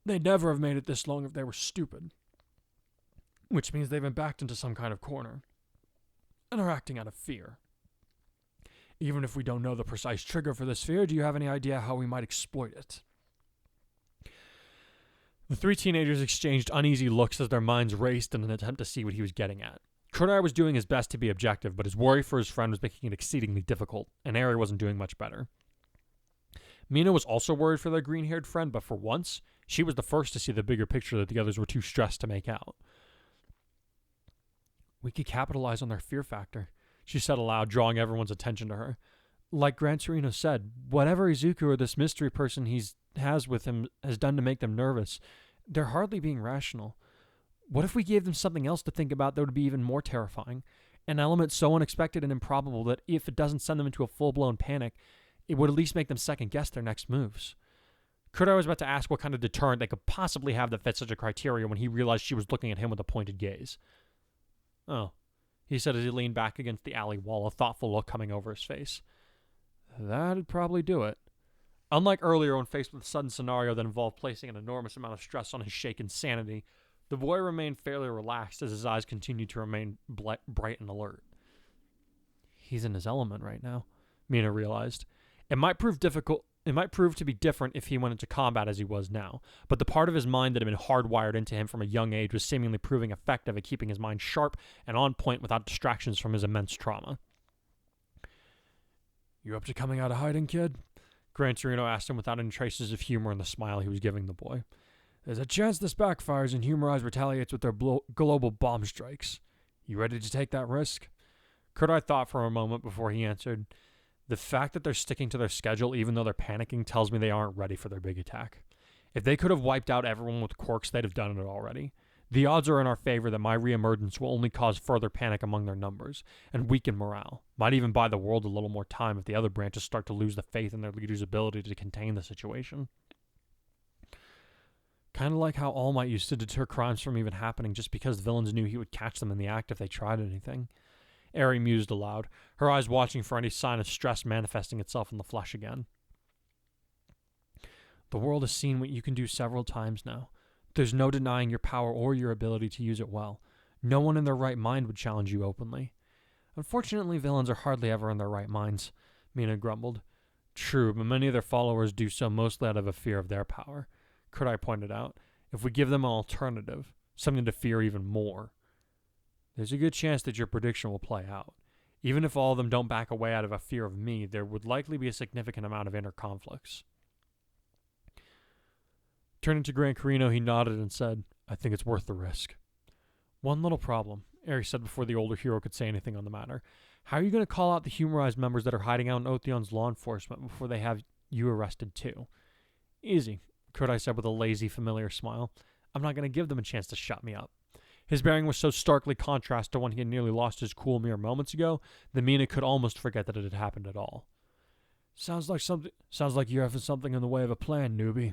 They'd never have made it this long if they were stupid. Which means they've been backed into some kind of corner, and are acting out of fear. Even if we don't know the precise trigger for this fear, do you have any idea how we might exploit it? The three teenagers exchanged uneasy looks as their minds raced in an attempt to see what he was getting at. Kurai was doing his best to be objective, but his worry for his friend was making it exceedingly difficult, and Eri wasn't doing much better. Mina was also worried for their green-haired friend, but for once, she was the first to see the bigger picture that the others were too stressed to make out. We could capitalize on their fear factor, she said aloud, drawing everyone's attention to her. Like Gran Torino said, whatever Izuku or this mystery person he has with him has done to make them nervous, they're hardly being rational. What if we gave them something else to think about that would be even more terrifying? An element so unexpected and improbable that if it doesn't send them into a full-blown panic, it would at least make them second-guess their next moves. Kurai was about to ask what kind of deterrent they could possibly have that fit such a criteria when he realized she was looking at him with a pointed gaze. Oh, he said as he leaned back against the alley wall, a thoughtful look coming over his face. That'd probably do it. Unlike earlier when faced with a sudden scenario that involved placing an enormous amount of stress on his shaken sanity, the boy remained fairly relaxed as his eyes continued to remain bright and alert. He's in his element right now, Mina realized. It might prove to be different if he went into combat as he was now, but the part of his mind that had been hardwired into him from a young age was seemingly proving effective at keeping his mind sharp and on point without distractions from his immense trauma. You up to coming out of hiding, kid? Gran Torino asked him without any traces of humor in the smile he was giving the boy. There's a chance this backfires and Humor Eyes retaliates with their global bomb strikes. You ready to take that risk? Kurai thought for a moment before he answered. The fact that they're sticking to their schedule even though they're panicking tells me they aren't ready for their big attack. If they could have wiped out everyone with quirks, they'd have done it already. The odds are in our favor that my reemergence will only cause further panic among their numbers and weaken morale. Might even buy the world a little more time if the other branches start to lose the faith in their leader's ability to contain the situation. Kind of like how All Might used to deter crimes from even happening just because villains knew he would catch them in the act if they tried anything. Eri mused aloud, her eyes watching for any sign of stress manifesting itself in the flesh again. The world has seen what you can do several times now. There's no denying your power or your ability to use it well. No one in their right mind would challenge you openly. Unfortunately, villains are hardly ever in their right minds, Mina grumbled. True, but many of their followers do so mostly out of a fear of their power. Kurai pointed out, if we give them an alternative, something to fear even more, there's a good chance that your prediction will play out. Even if all of them don't back away out of a fear of me, there would likely be a significant amount of inner conflicts. Turning to Gran Torino, he nodded and said, I think it's worth the risk. One little problem, Eri said before the older hero could say anything on the matter. How are you going to call out the humorized members that are hiding out in Otheon's law enforcement before they have you arrested too? Easy, Kurai said with a lazy, familiar smile. I'm not going to give them a chance to shut me up. His bearing was so starkly contrast to when he had nearly lost his cool mere moments ago that Mina could almost forget that it had happened at all. Sounds like you're having something in the way of a plan, newbie.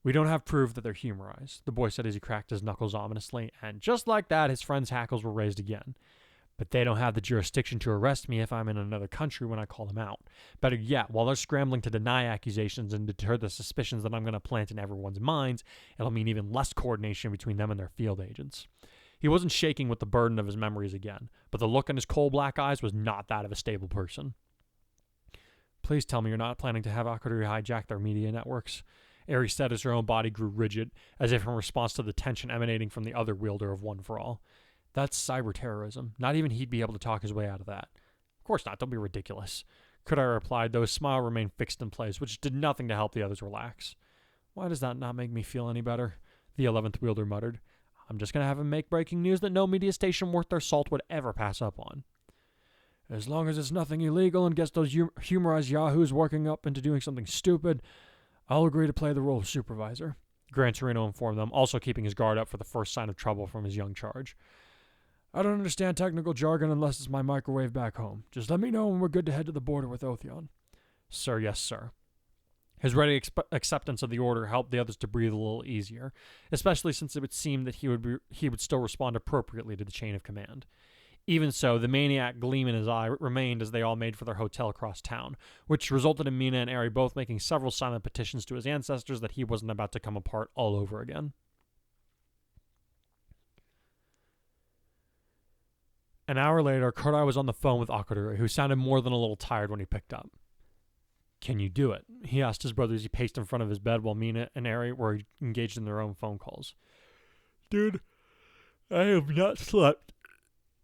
We don't have proof that they're humorized, the boy said as he cracked his knuckles ominously, and just like that, his friend's hackles were raised again. But they don't have the jurisdiction to arrest me if I'm in another country when I call them out. Better yet, while they're scrambling to deny accusations and deter the suspicions that I'm going to plant in everyone's minds, it'll mean even less coordination between them and their field agents. He wasn't shaking with the burden of his memories again, but the look in his coal-black eyes was not that of a stable person. Please tell me you're not planning to have Akudori hijack their media networks. Eri said as her own body grew rigid, as if in response to the tension emanating from the other wielder of One for All. That's cyber terrorism. Not even he'd be able to talk his way out of that. Of course not, don't be ridiculous. Kurai replied, though his smile remained fixed in place, which did nothing to help the others relax. Why does that not make me feel any better? The 11th wielder muttered. I'm just going to have him make breaking news that no media station worth their salt would ever pass up on. As long as it's nothing illegal and gets those humorized yahoos working up into doing something stupid, I'll agree to play the role of supervisor, Gran Torino informed them, also keeping his guard up for the first sign of trouble from his young charge. I don't understand technical jargon unless it's my microwave back home. Just let me know when we're good to head to the border with Otheon. Sir, yes, sir. His ready acceptance of the order helped the others to breathe a little easier, especially since it would seem that he would still respond appropriately to the chain of command. Even so, the maniac gleam in his eye remained as they all made for their hotel across town, which resulted in Mina and Eri both making several silent petitions to his ancestors that he wasn't about to come apart all over again. An hour later, Kurai was on the phone with Akudori, who sounded more than a little tired when he picked up. Can you do it? He asked his brother as he paced in front of his bed while Mina and Eri were engaged in their own phone calls. Dude, I have not slept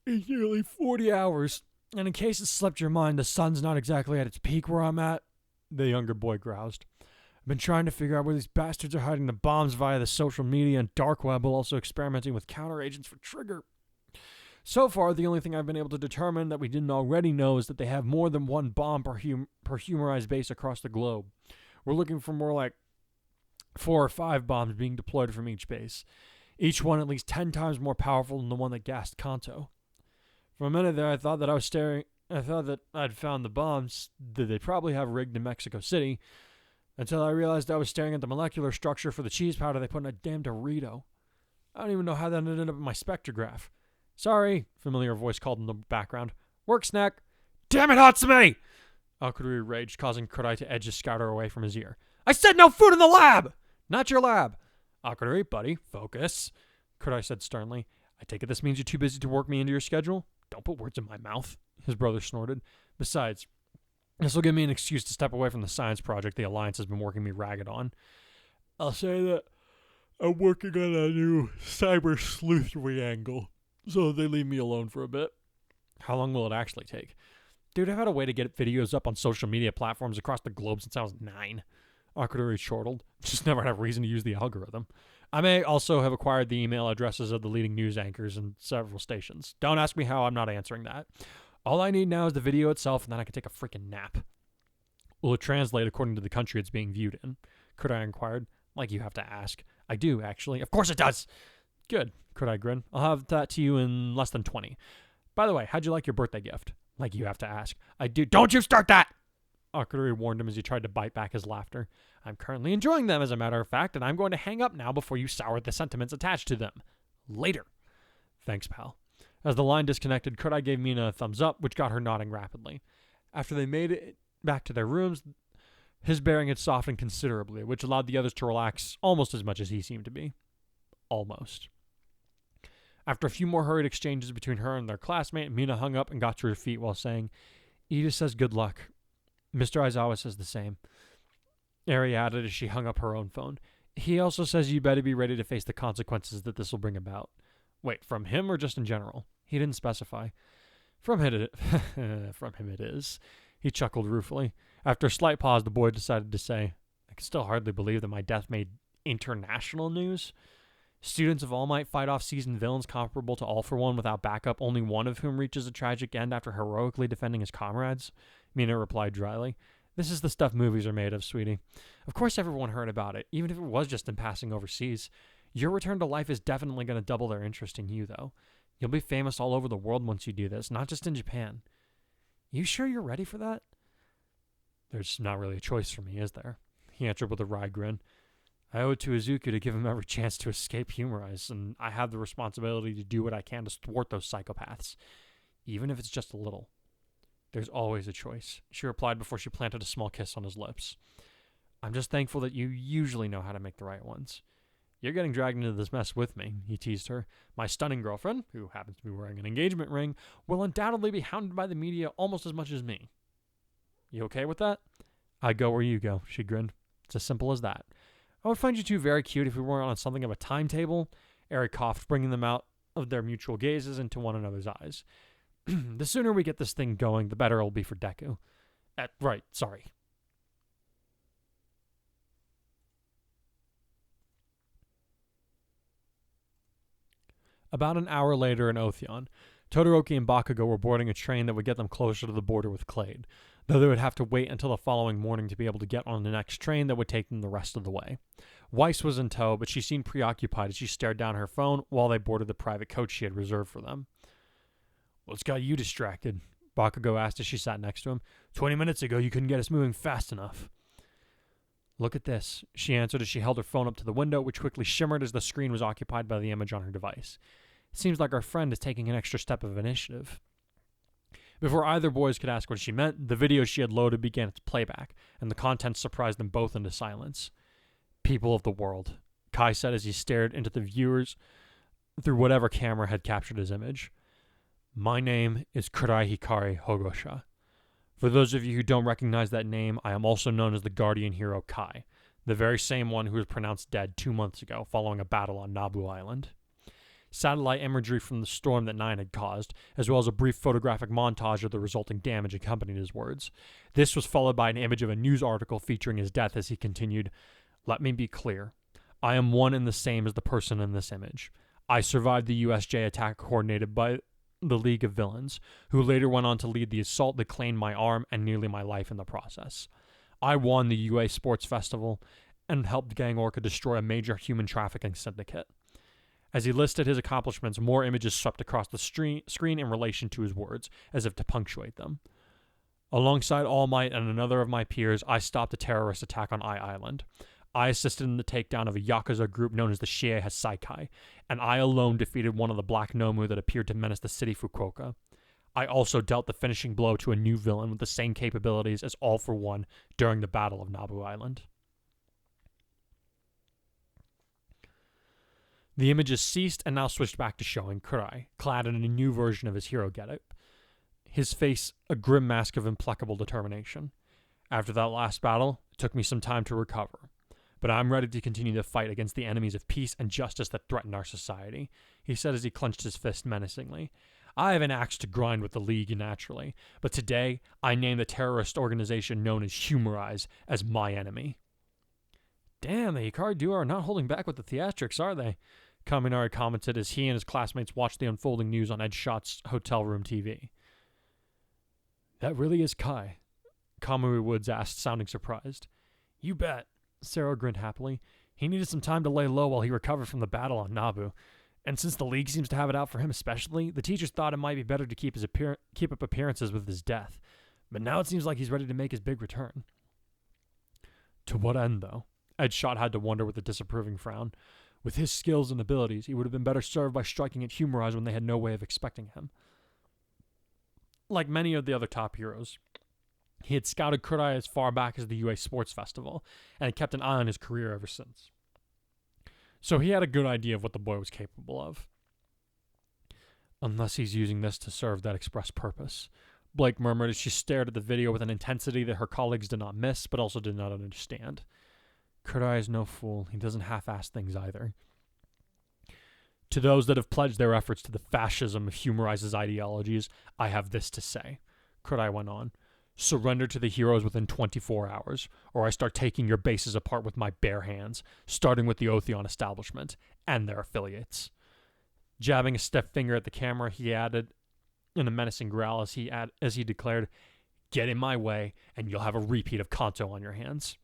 in nearly 40 hours, and in case it slipped your mind, the sun's not exactly at its peak where I'm at, the younger boy groused. I've been trying to figure out where these bastards are hiding the bombs via the social media and dark web, while also experimenting with counter-agents for Trigger. So far, the only thing I've been able to determine that we didn't already know is that they have more than one bomb per humorized base across the globe. We're looking for more like 4 or 5 bombs being deployed from each base, each one at least 10 times more powerful than the one that gassed Kanto. For a minute there, I thought that I'd found the bombs that they probably have rigged in Mexico City, until I realized I was staring at the molecular structure for the cheese powder they put in a damn Dorito. I don't even know how that ended up in my spectrograph. Sorry, familiar voice called in the background. Work snack. Damn it, Hatsumi! Akudori raged, causing Kurai to edge his scouter away from his ear. I said no food in the lab! Not your lab. Akudori, buddy, focus. Kurai said sternly. I take it this means you're too busy to work me into your schedule? Don't put words in my mouth, his brother snorted. Besides, this will give me an excuse to step away from the science project the Alliance has been working me ragged on. I'll say that I'm working on a new cyber sleuthery angle, so they leave me alone for a bit. How long will it actually take? Dude, I've had a way to get videos up on social media platforms across the globe since I was 9. Akudori chortled. Just never had a reason to use the algorithm. I may also have acquired the email addresses of the leading news anchors in several stations. Don't ask me how, I'm not answering that. All I need now is the video itself, and then I can take a freaking nap. Will it translate according to the country it's being viewed in? Kurai inquired. Like you have to ask. I do, actually. Of course it does! Good, Kurai grinned. I'll have that to you in less than 20. By the way, how'd you like your birthday gift? Like you have to ask. I do. Don't you start that! Akudori warned him as he tried to bite back his laughter. I'm currently enjoying them, as a matter of fact, and I'm going to hang up now before you sour the sentiments attached to them. Later. Thanks, pal. As the line disconnected, Kurai gave Mina a thumbs up, which got her nodding rapidly. After they made it back to their rooms, his bearing had softened considerably, which allowed the others to relax almost as much as he seemed to be. Almost. After a few more hurried exchanges between her and their classmate, Mina hung up and got to her feet while saying, Edith says good luck. Mr. Aizawa says the same. Eri added as she hung up her own phone. He also says you better be ready to face the consequences that this will bring about. Wait, from him or just in general? He didn't specify. From him it is. He chuckled ruefully. After a slight pause, the boy decided to say, I can still hardly believe that my death made international news. Students of All Might fight off seasoned villains comparable to All for One without backup, only one of whom reaches a tragic end after heroically defending his comrades? Mina replied dryly. This is the stuff movies are made of, sweetie. Of course everyone heard about it, even if it was just in passing overseas. Your return to life is definitely going to double their interest in you, though. You'll be famous all over the world once you do this, not just in Japan. You sure you're ready for that? There's not really a choice for me, is there? He answered with a wry grin. I owe it to Izuku to give him every chance to escape Humorize, and I have the responsibility to do what I can to thwart those psychopaths, even if it's just a little. There's always a choice, she replied before she planted a small kiss on his lips. I'm just thankful that you usually know how to make the right ones. You're getting dragged into this mess with me, he teased her. My stunning girlfriend, who happens to be wearing an engagement ring, will undoubtedly be hounded by the media almost as much as me. You okay with that? I go where you go, she grinned. It's as simple as that. I would find you two very cute if we weren't on something of a timetable. Eric coughed, bringing them out of their mutual gazes into one another's eyes. The sooner we get this thing going, the better it'll be for Deku. Right, sorry. About an hour later in Otheon, Todoroki and Bakugo were boarding a train that would get them closer to the border with Clade, though they would have to wait until the following morning to be able to get on the next train that would take them the rest of the way. Weiss was in tow, but she seemed preoccupied as she stared down her phone while they boarded the private coach she had reserved for them. What's got you distracted? Bakugo asked as she sat next to him. 20 minutes ago, you couldn't get us moving fast enough. Look at this, she answered as she held her phone up to the window, which quickly shimmered as the screen was occupied by the image on her device. It seems like our friend is taking an extra step of initiative. Before either boys could ask what she meant, the video she had loaded began its playback, and the contents surprised them both into silence. People of the world, Kai said as he stared into the viewers through whatever camera had captured his image. My name is Kurai Hikari Hogosha. For those of you who don't recognize that name, I am also known as the guardian hero Kai, the very same one who was pronounced dead 2 months ago following a battle on Nabu Island. Satellite imagery from the storm that Nine had caused, as well as a brief photographic montage of the resulting damage accompanied his words. This was followed by an image of a news article featuring his death as he continued, "Let me be clear. I am one and the same as the person in this image. I survived the USJ attack coordinated by the League of Villains, who later went on to lead the assault that claimed my arm and nearly my life in the process. I won the UA Sports Festival and helped Gang Orca destroy a major human trafficking syndicate." As he listed his accomplishments, more images swept across the screen in relation to his words, as if to punctuate them. Alongside All Might and another of my peers, I stopped a terrorist attack on I Island. I assisted in the takedown of a Yakuza group known as the Shie Hasaikai, and I alone defeated one of the Black Nomu that appeared to menace the city Fukuoka. I also dealt the finishing blow to a new villain with the same capabilities as All for One during the Battle of Nabu Island. The images ceased and now switched back to showing Kurai, clad in a new version of his hero getup. His face a grim mask of implacable determination. After that last battle, it took me some time to recover. But I'm ready to continue the fight against the enemies of peace and justice that threaten our society, he said as he clenched his fist menacingly. I have an axe to grind with the League naturally, but today I name the terrorist organization known as Humorize as my enemy. Damn, the Hikari duo are not holding back with the theatrics, are they? Kaminari commented as he and his classmates watched the unfolding news on Ed Shot's hotel room TV. That really is Kai? Kamui Woods asked, sounding surprised. You bet, Sero grinned happily. He needed some time to lay low while he recovered from the battle on Nabu. And since the League seems to have it out for him especially, the teachers thought it might be better to keep up appearances with his death. But now it seems like he's ready to make his big return. To what end, though? Ed Shot had to wonder with a disapproving frown. With his skills and abilities, he would have been better served by striking at Humorize when they had no way of expecting him. Like many of the other top heroes, he had scouted Kurai as far back as the UA Sports Festival, and had kept an eye on his career ever since. So he had a good idea of what the boy was capable of. Unless he's using this to serve that express purpose, Blake murmured as she stared at the video with an intensity that her colleagues did not miss, but also did not understand. Kurai is no fool. He doesn't half-ass things either. To those that have pledged their efforts to the fascism of Humorize's ideologies, I have this to say. Kurai went on. Surrender to the heroes within 24 hours, or I start taking your bases apart with my bare hands, starting with the Otheon establishment and their affiliates. Jabbing a stiff finger at the camera, he added in a menacing growl as he declared, Get in my way, and you'll have a repeat of Kanto on your hands.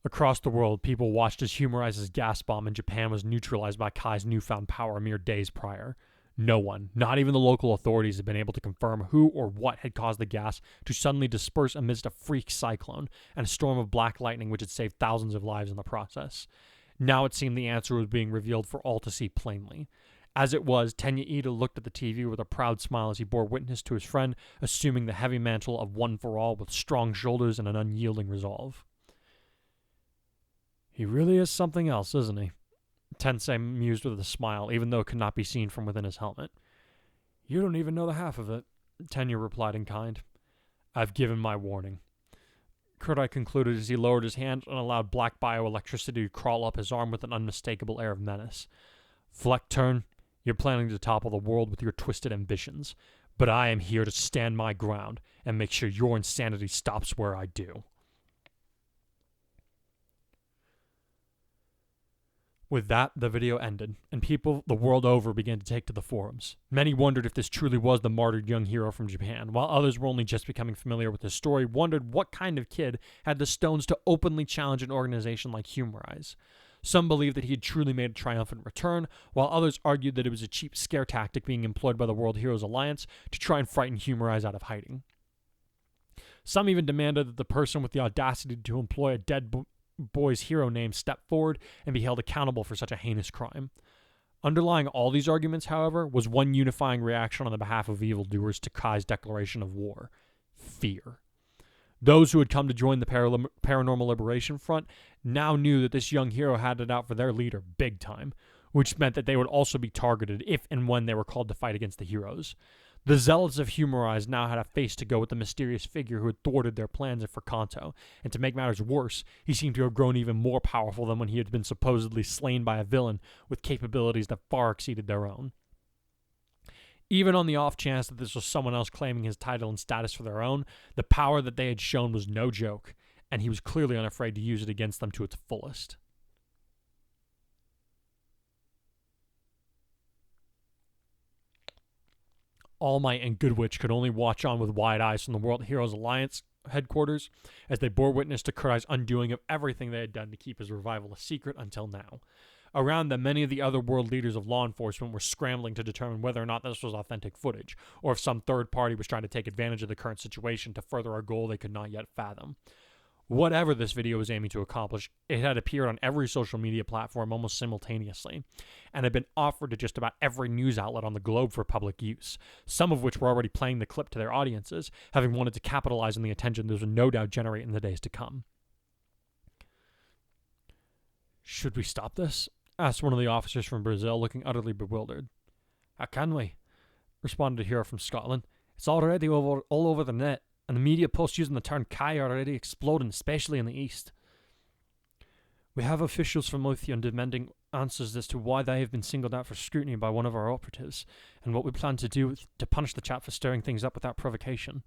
Across the world, people watched as Humorize's gas bomb in Japan was neutralized by Kai's newfound power mere days prior. No one, not even the local authorities, had been able to confirm who or what had caused the gas to suddenly disperse amidst a freak cyclone and a storm of black lightning which had saved thousands of lives in the process. Now it seemed the answer was being revealed for all to see plainly. As it was, Tenya Ida looked at the TV with a proud smile as he bore witness to his friend assuming the heavy mantle of one for all with strong shoulders and an unyielding resolve. He really is something else, isn't he? Tensei mused with a smile, even though it could not be seen from within his helmet. You don't even know the half of it. Tenure replied in kind. I've given my warning. Kurai concluded as he lowered his hand and allowed black bioelectricity to crawl up his arm with an unmistakable air of menace. Fleckturn, you're planning to topple the world with your twisted ambitions, but I am here to stand my ground and make sure your insanity stops where I do. With that, the video ended, and people the world over began to take to the forums. Many wondered if this truly was the martyred young hero from Japan, while others were only just becoming familiar with his story, wondered what kind of kid had the stones to openly challenge an organization like Kurai. Some believed that he had truly made a triumphant return, while others argued that it was a cheap scare tactic being employed by the World Heroes Alliance to try and frighten Kurai out of hiding. Some even demanded that the person with the audacity to employ a dead boy's hero name step forward and be held accountable for such a heinous crime. Underlying all these arguments, however, was one unifying reaction on the behalf of evildoers to Kai's declaration of war: fear. Those who had come to join the Paranormal Liberation Front now knew that this young hero had it out for their leader big time, which meant that they would also be targeted if and when they were called to fight against the heroes. The zealots of Kurai now had a face to go with the mysterious figure who had thwarted their plans for Kanto, and to make matters worse, he seemed to have grown even more powerful than when he had been supposedly slain by a villain with capabilities that far exceeded their own. Even on the off chance that this was someone else claiming his title and status for their own, the power that they had shown was no joke, and he was clearly unafraid to use it against them to its fullest. All Might and Goodwitch could only watch on with wide eyes from the World Heroes Alliance headquarters as they bore witness to Kurai's undoing of everything they had done to keep his revival a secret until now. Around them, many of the other world leaders of law enforcement were scrambling to determine whether or not this was authentic footage, or if some third party was trying to take advantage of the current situation to further a goal they could not yet fathom. Whatever this video was aiming to accomplish, it had appeared on every social media platform almost simultaneously, and had been offered to just about every news outlet on the globe for public use, some of which were already playing the clip to their audiences, having wanted to capitalize on the attention this would no doubt generate in the days to come. Should we stop this? Asked one of the officers from Brazil, looking utterly bewildered. How can we? Responded a hero from Scotland. It's already all over the net, and the media posts using the term Kai are already exploding, especially in the East. We have officials from Otheon demanding answers as to why they have been singled out for scrutiny by one of our operatives, and what we plan to do to punish the chap for stirring things up without provocation,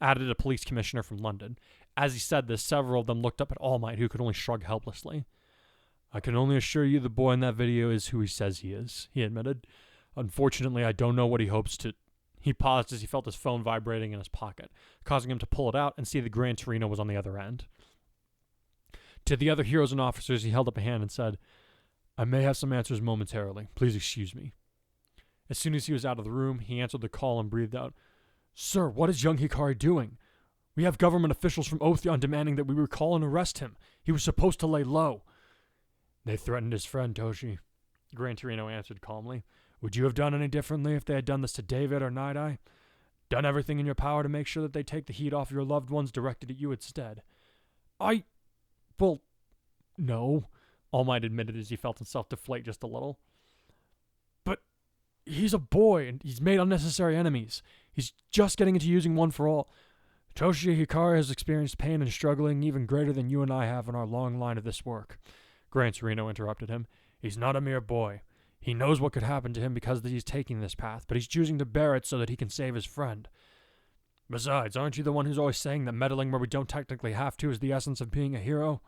added a police commissioner from London. As he said this, several of them looked up at All Might, who could only shrug helplessly. I can only assure you the boy in that video is who he says he is, he admitted. Unfortunately, I don't know what he hopes to... He paused as he felt his phone vibrating in his pocket, causing him to pull it out and see the Gran Torino was on the other end. To the other heroes and officers, he held up a hand and said, I may have some answers momentarily. Please excuse me. As soon as he was out of the room, he answered the call and breathed out, Sir, what is young Hikari doing? We have government officials from Otheon demanding that we recall and arrest him. He was supposed to lay low. They threatened his friend, Toshi. Gran Torino answered calmly. Would you have done any differently if they had done this to David or Night Eye? Done everything in your power to make sure that they take the heat off your loved ones directed at you instead? Well, no, All Might admitted as he felt himself deflate just a little. But he's a boy, and he's made unnecessary enemies. He's just getting into using One for All. Toshi Hikari has experienced pain and struggling even greater than you and I have in our long line of this work. Gran Torino interrupted him. He's not a mere boy. He knows what could happen to him because he's taking this path, but he's choosing to bear it so that he can save his friend. Besides, aren't you the one who's always saying that meddling where we don't technically have to is the essence of being a hero?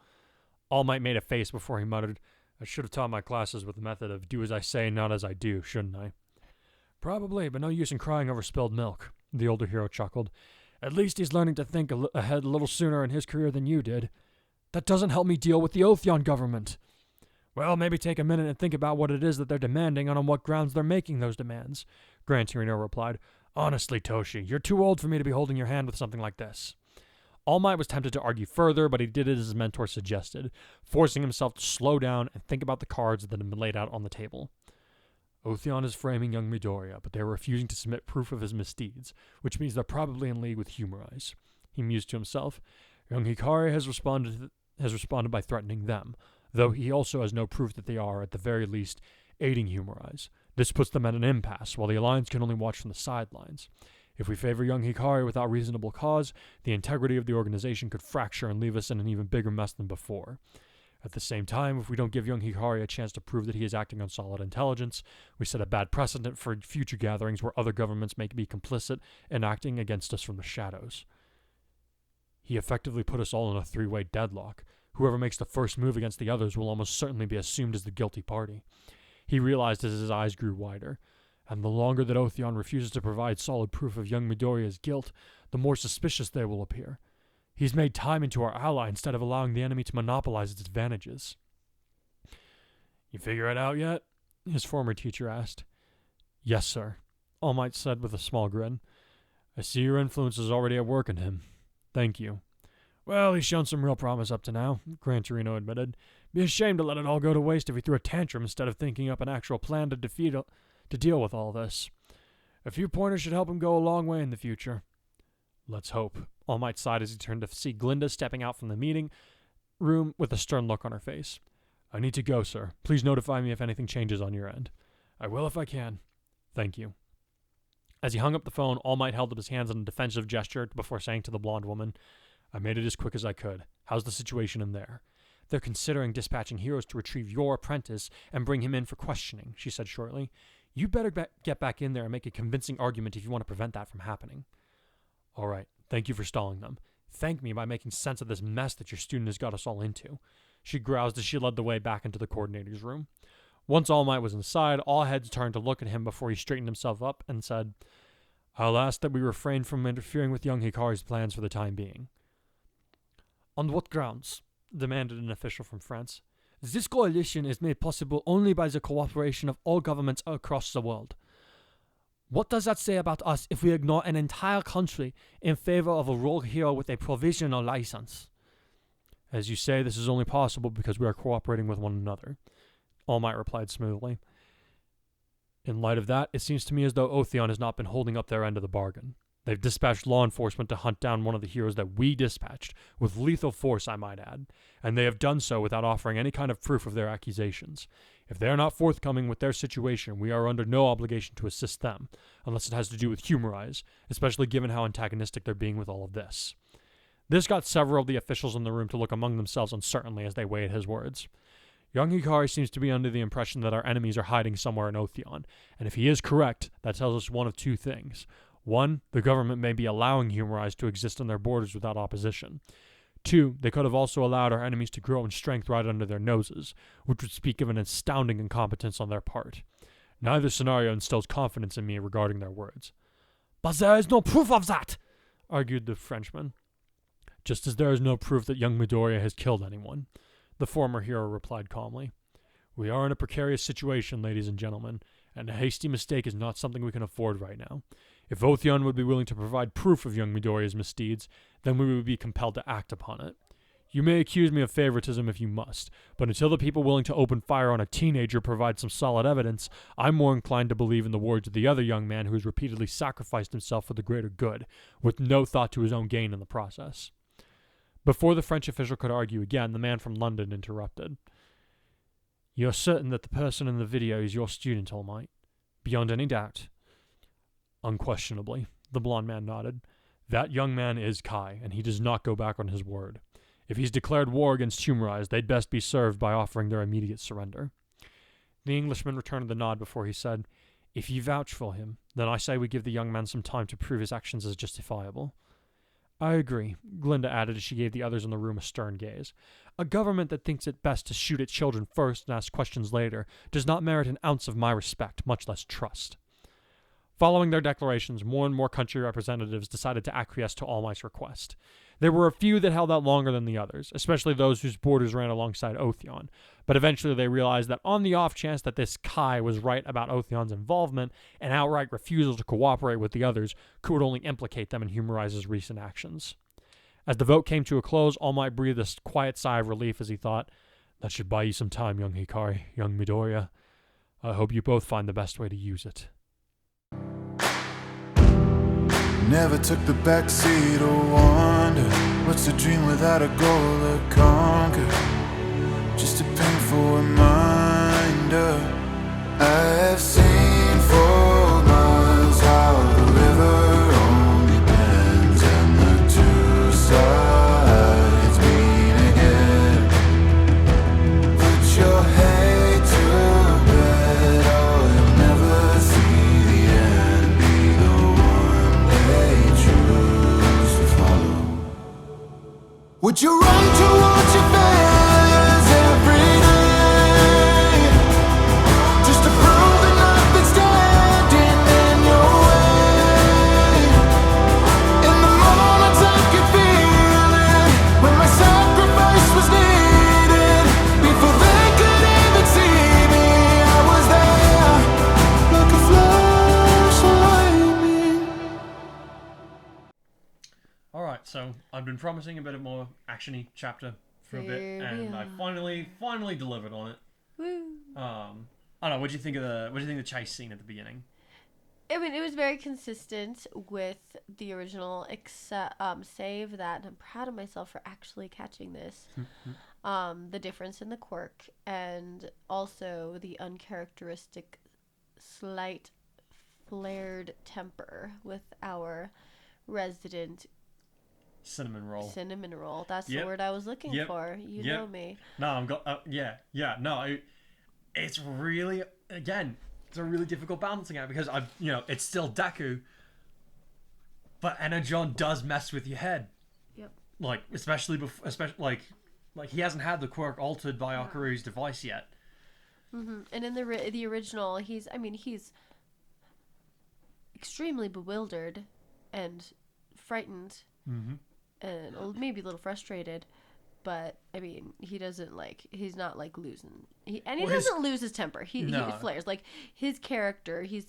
All Might made a face before he muttered, I should have taught my classes with the method of do as I say, not as I do, shouldn't I? Probably, but no use in crying over spilled milk, the older hero chuckled. At least he's learning to think ahead a little sooner in his career than you did. That doesn't help me deal with the Otheon government. Well, maybe take a minute and think about what it is that they're demanding and on what grounds they're making those demands, Gran Torino replied. Honestly, Toshi, you're too old for me to be holding your hand with something like this. All Might was tempted to argue further, but he did it as his mentor suggested, forcing himself to slow down and think about the cards that had been laid out on the table. Otheon is framing young Midoriya, but they're refusing to submit proof of his misdeeds, which means they're probably in league with Kurai. He mused to himself. Young Hikari has responded by threatening them, though he also has no proof that they are, at the very least, aiding Kurai. This puts them at an impasse, while the Alliance can only watch from the sidelines. If we favor young Hikari without reasonable cause, the integrity of the organization could fracture and leave us in an even bigger mess than before. At the same time, if we don't give young Hikari a chance to prove that he is acting on solid intelligence, we set a bad precedent for future gatherings where other governments may be complicit in acting against us from the shadows. He effectively put us all in a three-way deadlock. Whoever makes the first move against the others will almost certainly be assumed as the guilty party. He realized as his eyes grew wider, and the longer that Otheon refuses to provide solid proof of young Midoriya's guilt, the more suspicious they will appear. He's made time into our ally instead of allowing the enemy to monopolize its advantages. You figure it out yet? His former teacher asked. Yes, sir, All Might said with a small grin. I see your influence is already at work in him. Thank you. Well, he's shown some real promise up to now, Gran Torino admitted. Be ashamed to let it all go to waste if he threw a tantrum instead of thinking up an actual plan to deal with all this. A few pointers should help him go a long way in the future. Let's hope. All Might sighed as he turned to see Glinda stepping out from the meeting room with a stern look on her face. I need to go, sir. Please notify me if anything changes on your end. I will if I can. Thank you. As he hung up the phone, All Might held up his hands in a defensive gesture before saying to the blonde woman, I made it as quick as I could. How's the situation in there? They're considering dispatching heroes to retrieve your apprentice and bring him in for questioning, she said shortly. You better get back in there and make a convincing argument if you want to prevent that from happening. All right. Thank you for stalling them. Thank me by making sense of this mess that your student has got us all into. She groused as she led the way back into the coordinator's room. Once All Might was inside, all heads turned to look at him before he straightened himself up and said, I'll ask that we refrain from interfering with young Hikari's plans for the time being. On what grounds? Demanded an official from France. This coalition is made possible only by the cooperation of all governments across the world. What does that say about us if we ignore an entire country in favor of a rogue hero with a provisional license? As you say, this is only possible because we are cooperating with one another, All Might replied smoothly. In light of that, it seems to me as though Otheon has not been holding up their end of the bargain. They've dispatched law enforcement to hunt down one of the heroes that we dispatched, with lethal force, I might add, and they have done so without offering any kind of proof of their accusations. If they are not forthcoming with their situation, we are under no obligation to assist them, unless it has to do with Kurai, especially given how antagonistic they're being with all of this. This got several of the officials in the room to look among themselves uncertainly as they weighed his words. Young Hikari seems to be under the impression that our enemies are hiding somewhere in Otheon, and if he is correct, that tells us one of two things. One, the government may be allowing Kurai to exist on their borders without opposition. Two, they could have also allowed our enemies to grow in strength right under their noses, which would speak of an astounding incompetence on their part. Neither scenario instills confidence in me regarding their words. But there is no proof of that, argued the Frenchman. Just as there is no proof that young Midoriya has killed anyone, the former hero replied calmly. We are in a precarious situation, ladies and gentlemen, and a hasty mistake is not something we can afford right now. If Otheon would be willing to provide proof of young Midoriya's misdeeds, then we would be compelled to act upon it. You may accuse me of favoritism if you must, but until the people willing to open fire on a teenager provide some solid evidence, I'm more inclined to believe in the words of the other young man who has repeatedly sacrificed himself for the greater good, with no thought to his own gain in the process. Before the French official could argue again, the man from London interrupted. You're certain that the person in the video is your student, All Might? Beyond any doubt. Unquestionably, the blond man nodded. That young man is Kai, and he does not go back on his word. If he's declared war against Kurai, they'd best be served by offering their immediate surrender. The Englishman returned the nod before he said, If you vouch for him, then I say we give the young man some time to prove his actions as justifiable. I agree, Glinda added as she gave the others in the room a stern gaze. A government that thinks it best to shoot at children first and ask questions later does not merit an ounce of my respect, much less trust. Following their declarations, more and more country representatives decided to acquiesce to All Might's request. There were a few that held out longer than the others, especially those whose borders ran alongside Otheon, but eventually they realized that on the off chance that this Kai was right about Otheon's involvement, an outright refusal to cooperate with the others could only implicate them in Kurai's recent actions. As the vote came to a close, All Might breathed a quiet sigh of relief as he thought, That should buy you some time, young Hikari, young Midoriya. I hope you both find the best way to use it. Never took the backseat or wonder what's a dream without a goal to conquer. Just a painful reminder. I have seen 4 miles how the river Would you run towards your failures every day? Just to prove that nothing's standing in your way. In the moments I could feel it, when my sacrifice was needed, before they could even see me, I was there, like a flash of lightning. Alright, so I've been promising a bit of more actiony chapter for a bit, Here we and I are. finally delivered on it. Woo. I don't know, what do you think of the chase scene at the beginning? I mean, it was very consistent with the original, except save that I'm proud of myself for actually catching this. The difference in the quirk, and also the uncharacteristic, slight flared temper with our resident Cinnamon roll. cinnamon roll. That's Yep. the word I was looking Yep. for. You Yep. know me. No, I'm got. No, it's really it's a really difficult balancing act because it's still Deku, but Energon does mess with your head. Yep. Like especially like he hasn't had the quirk altered by Akaru's device yet. And in the original, he's extremely bewildered and frightened, and maybe a little frustrated. But I mean, he's not like losing. He doesn't lose his temper. He flares. Like his character, he's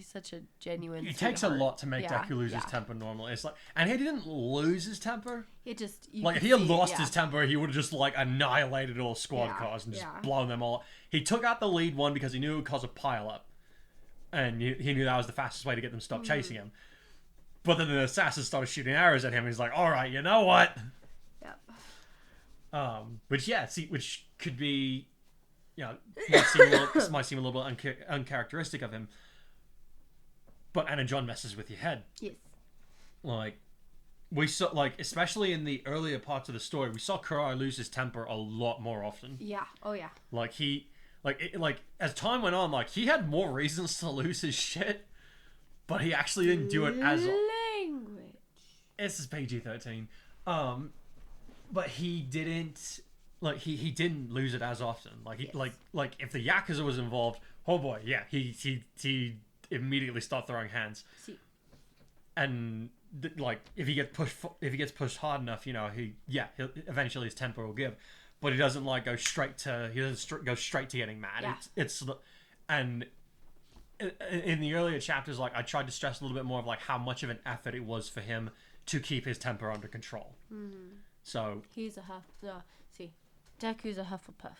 such a genuine. It takes a sweetheart. lot to make Deku lose his temper normally. It's like, and he didn't lose his temper. It just Like if he had lost his temper, he would have just like annihilated all squad cars and just blown them all. He took out the lead one because he knew it would cause a pileup, and he knew that was the fastest way to get them to stop chasing him. But then the assassins started shooting arrows at him, and he's like, "All right, you know what?" Yep. Which could be, might seem a little bit uncharacteristic of him. But Energon messes with your head. Yes. Like, we saw, like, especially in the earlier parts of the story, we saw Kurai lose his temper a lot more often. Yeah. Oh yeah. Like, as time went on, like, he had more reasons to lose his shit, but he actually didn't do it as... Language. This is PG-13. But he didn't... Like, he didn't lose it as often. Like, like if the Yakuza was involved, oh boy, yeah, he immediately start throwing hands. See. And like if he gets pushed hard enough, he'll eventually his temper will give, but he doesn't like go straight to getting mad. Yeah. It's and in the earlier chapters, like I tried to stress a little bit more of like how much of an effort it was for him to keep his temper under control. So He's a Deku's a Hufflepuff.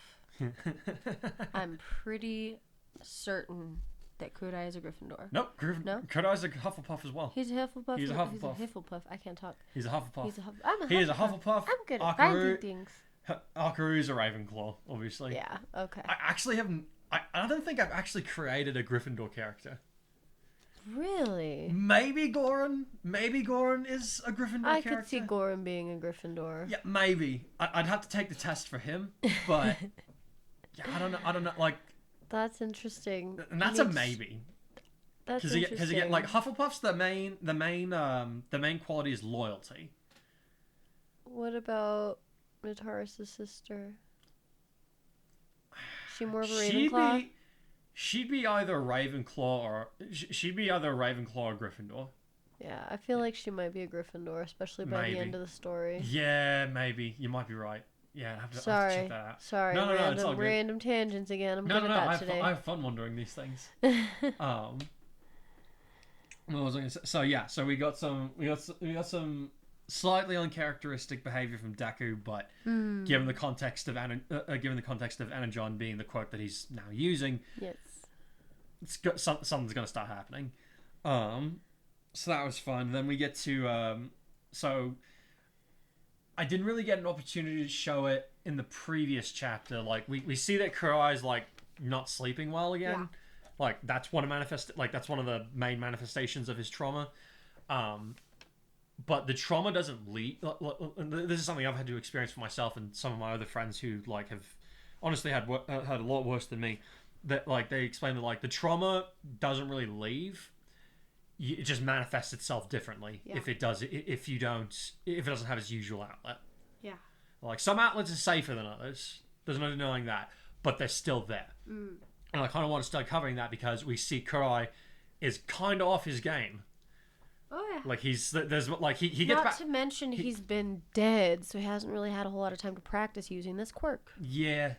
I'm pretty certain that Kurai is a Gryffindor. nope, No? Kurai's a Hufflepuff as well. He's a Hufflepuff. He's a Hufflepuff. He's a Hufflepuff. I can't talk. He's a Hufflepuff. I'm a He is a Hufflepuff. Hufflepuff. I'm good at Akaru- finding things. Akaru's a Ravenclaw, obviously. Yeah. Okay. I actually haven't. I don't think I've actually created a Gryffindor character. Really? Maybe Goran. Maybe Goran is a Gryffindor I character. could see Goran being a Gryffindor. Yeah, maybe. I'd have to take the test for him, but yeah, I don't know. Like, That's interesting. and that's a maybe. That's Because interesting. again, like Hufflepuff's the main quality is loyalty. What about Mitaris' sister? She more of a Ravenclaw? She'd be either Ravenclaw or Gryffindor. Yeah, I feel like she might be a Gryffindor, especially by Maybe. the end of the story. Yeah, maybe. You might be right. Yeah, I have to Sorry. check that out. Sorry, No, it's all good. random tangents again. I'm No, good at that today. I have fun wondering these things. What was I gonna say? So yeah, so we got some slightly uncharacteristic behavior from Deku, but given the context of Energon being the quirk that he's now using, Yes. something's gonna start happening. So that was fun. Then we get to so I didn't really get an opportunity to show it in the previous chapter. Like we see that Kurai's like not sleeping well again. Yeah. Like that's one of the main manifestations of his trauma. But the trauma doesn't lead. This is something I've had to experience for myself and some of my other friends who like have honestly had a lot worse than me. That like they explain that like the trauma doesn't really leave. it just manifests itself differently if it does if it doesn't have its usual outlet. Yeah. Like some outlets are safer than others. There's no denying that, but they're still there. And I kind of want to start covering that because we see Kurai is kind of off his game. Oh yeah. Like he gets Not back. to mention he's been dead, so he hasn't really had a whole lot of time to practice using this quirk. Yeah,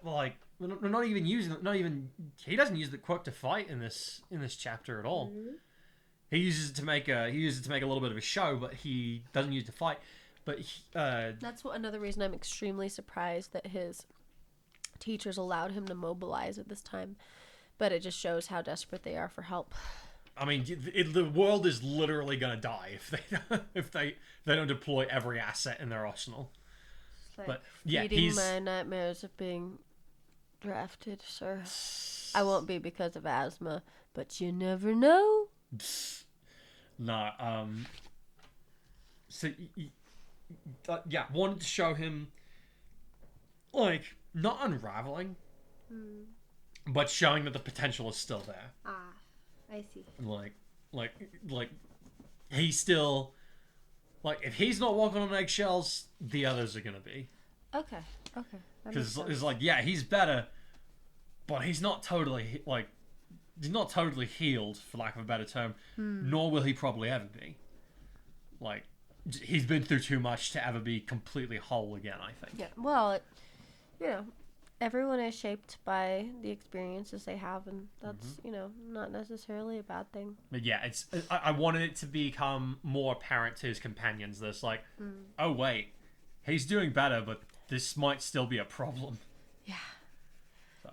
like not even using. Not even he doesn't use the quirk to fight in this chapter at all. He uses it to make a little bit of a show, but he doesn't use it to fight. But that's another reason I'm extremely surprised that his teachers allowed him to mobilize at this time. But it just shows how desperate they are for help. I mean, the world is literally gonna die if they don't deploy every asset in their arsenal. Like, but yeah, feeding my nightmares of being drafted, sir. I won't be because of asthma, but you never know. Nah. So yeah, wanted to show him like not unraveling, but showing that the potential is still there. Ah. I see. Like he's still if he's not walking on eggshells, the others are gonna be. Okay. Because it's like he's better, but he's not totally healed, for lack of a better term. Nor will he probably ever be. Like he's been through too much to ever be completely whole again, I think. Yeah. Well, everyone is shaped by the experiences they have, and that's not necessarily a bad thing. But yeah, I wanted it to become more apparent to his companions. This oh wait, he's doing better, but this might still be a problem. Yeah. So.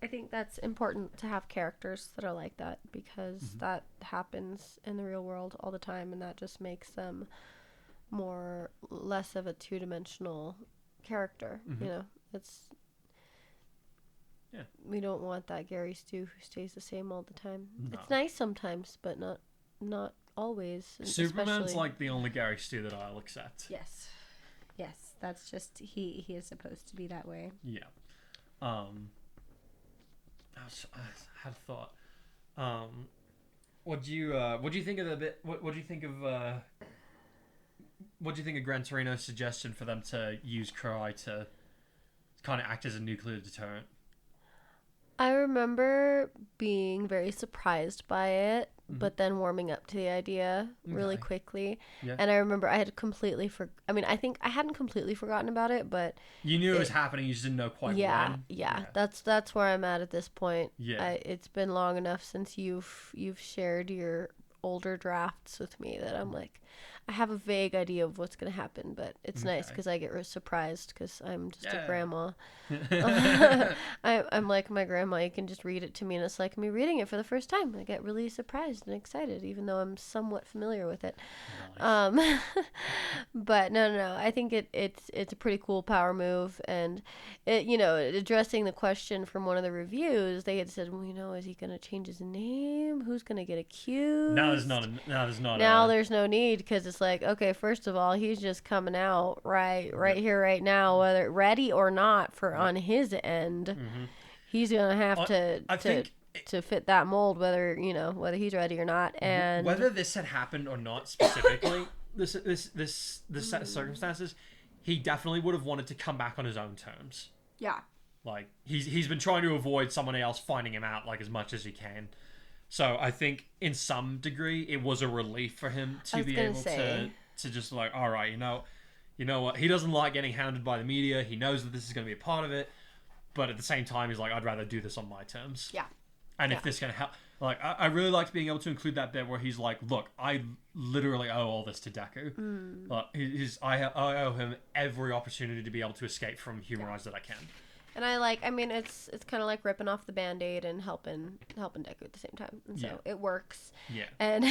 I think that's important to have characters that are like that, because that happens in the real world all the time, and that just makes them less of a two-dimensional character. We don't want that Gary Stu who stays the same all the time. No. It's nice sometimes, but not always. Superman's like the only Gary Stu that I'll accept. Yes, that's just he is supposed to be that way. Yeah. I had a thought. What do you think of the bit? What do you think of Gran Torino's suggestion for them to use Kurai to kind of act as a nuclear deterrent? I remember being very surprised by it, but then warming up to the idea really quickly. Yeah. And I remember I had completely I think I hadn't completely forgotten about it, but you knew it was happening. You just didn't know quite when. Yeah. That's where I'm at this point. Yeah. It's been long enough since you've shared your older drafts with me that I'm like, I have a vague idea of what's going to happen, but it's nice because I get surprised because I'm just a grandma. I'm like my grandma. You can just read it to me, and it's like me reading it for the first time. I get really surprised and excited, even though I'm somewhat familiar with it. Nice. But no. I think it's a pretty cool power move, and addressing the question from one of the reviews, they had said, well, is he going to change his name? Who's going to get accused? Now there's not. There's no need, because it's like, okay, first of all, he's just coming out right here, right now, whether ready or not on his end. He's gonna have to fit that mold, whether he's ready or not, and whether this had happened or not specifically, this set of circumstances, he definitely would have wanted to come back on his own terms. Yeah, like he's been trying to avoid someone else finding him out as much as he can. So I think in some degree it was a relief for him to be able to just all right, you know what, he doesn't like getting hounded by the media. He knows that this is going to be a part of it, but at the same time he's like, I'd rather do this on my terms. Yeah. And if this can help, I really liked being able to include that bit where he's like, look, I literally owe all this to Deku. I owe him every opportunity to be able to escape from Humorize that I can. And it's kind of like ripping off the Band-Aid and helping Deku at the same time. And so it works. Yeah. And,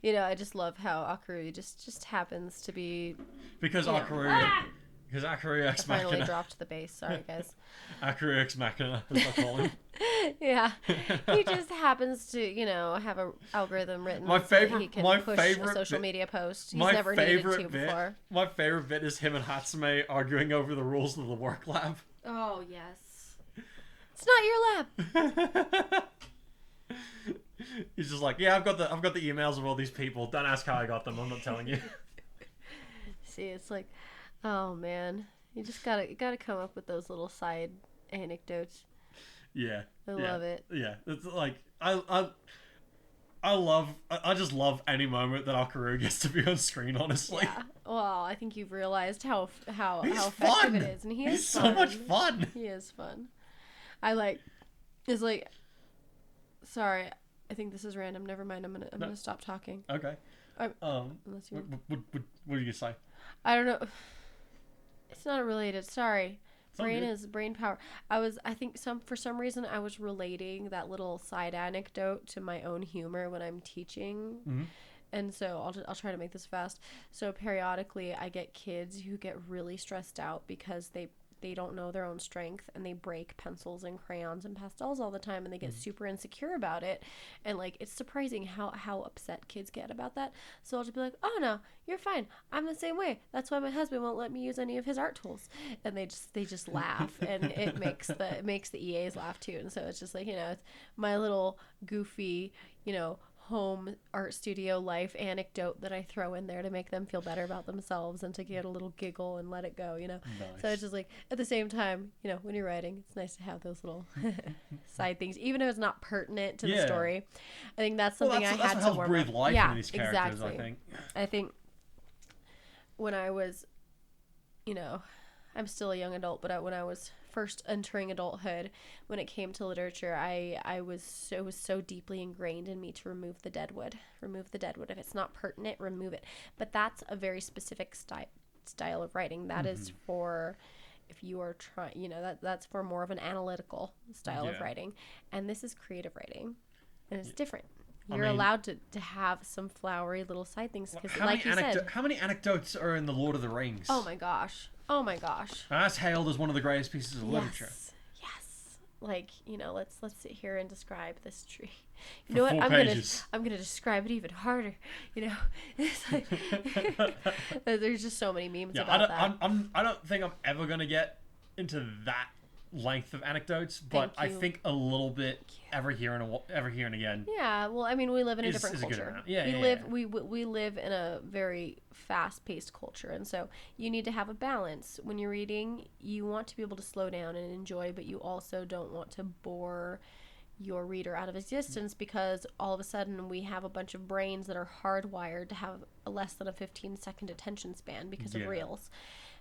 I just love how Akuru just happens to be... Because Akuru Ex Machina... I finally dropped the bass. Sorry, guys. Akuru Ex Machina, as I call him. Yeah. He just happens to, have an algorithm written so he can push a social media post. He's never needed to before. My favorite bit is him and Hatsume arguing over the rules of the work lab. Oh, yes. It's not your lab. He's just like, yeah, I've got the emails of all these people. Don't ask how I got them. I'm not telling you. See, it's like, oh man, you just gotta come up with those little side anecdotes. Yeah. I love it. Yeah. It's like I just love any moment that our Kurai gets to be on screen, honestly. Yeah. Well, I think you've realized how He's effective fun. it is, and He's fun. so much fun. He is fun. Sorry, I think this is random. Never mind. I'm gonna stop talking. Okay. Unless you. What are you gonna say? I don't know. It's not related. Sorry. Brain is brain power. I think for some reason I was relating that little side anecdote to my own humor when I'm teaching. Mm-hmm. And so I'll try to make this fast. So periodically I get kids who get really stressed out because they don't know their own strength, and they break pencils and crayons and pastels all the time, and they get super insecure about it. And like, it's surprising how upset kids get about that. So I'll just be like, oh no, you're fine. I'm the same way. That's why my husband won't let me use any of his art tools. And they just laugh, and it makes the EAs laugh too. And so it's just like, it's my little goofy, home art studio life anecdote that I throw in there to make them feel better about themselves and to get a little giggle and let it go, Nice. So it's just like, at the same time, when you're writing, it's nice to have those little side things, even if it's not pertinent to the story. I think that's something I had to warm breathe up. life into these characters, exactly. I think when I was, I'm still a young adult, but when I was first entering adulthood, when it came to literature, it was so deeply ingrained in me to remove the deadwood. If it's not pertinent, remove it. But that's a very specific style of writing. That is for, if you are trying, that's for more of an analytical style of writing. And this is creative writing, and it's different. You're allowed to have some flowery little side things, because like you said, how many anecdotes are in the Lord of the Rings? Oh my gosh. And that's hailed as one of the greatest pieces of literature. Yes. Like, let's sit here and describe this tree. You know what? I'm gonna describe it even harder. It's like, there's just so many memes about that. I don't think I'm ever gonna get into that length of anecdotes, but I think a little bit every here and again. Yeah, well, we live in a different culture. We live in a very fast-paced culture, and so you need to have a balance. When you're reading, you want to be able to slow down and enjoy, but you also don't want to bore your reader out of existence, because all of a sudden we have a bunch of brains that are hardwired to have less than a 15-second attention span because of reels.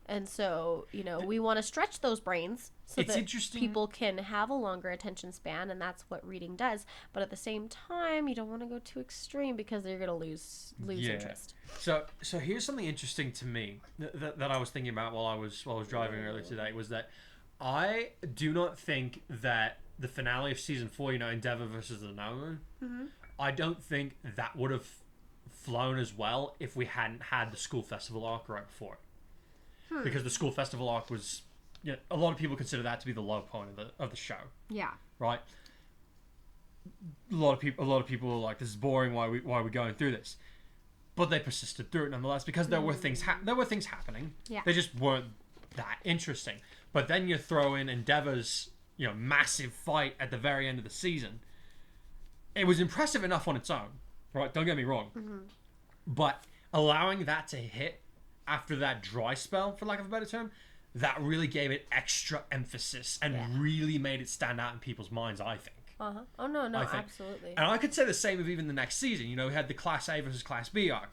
And so, we want to stretch those brains so that people can have a longer attention span, and that's what reading does. But at the same time, you don't want to go too extreme, because they're going to lose interest. So here's something interesting to me that I was thinking about while I was driving earlier today, was that I do not think that the finale of season 4, Endeavor versus the Nomu, I don't think that would have flown as well if we hadn't had the school festival arc right before it. Because the school festival arc was, a lot of people consider that to be the low point of the show. Yeah. Right. A lot of people are like, this is boring. Why are we going through this? But they persisted through it nonetheless, because there were things happening. Yeah. They just weren't that interesting. But then you throw in Endeavor's massive fight at the very end of the season. It was impressive enough on its own, right? Don't get me wrong. But allowing that to hit after that dry spell, for lack of a better term, that really gave it extra emphasis and really made it stand out in people's minds, I think. Oh, no, absolutely. And I could say the same of even the next season. We had the Class A versus Class B arc.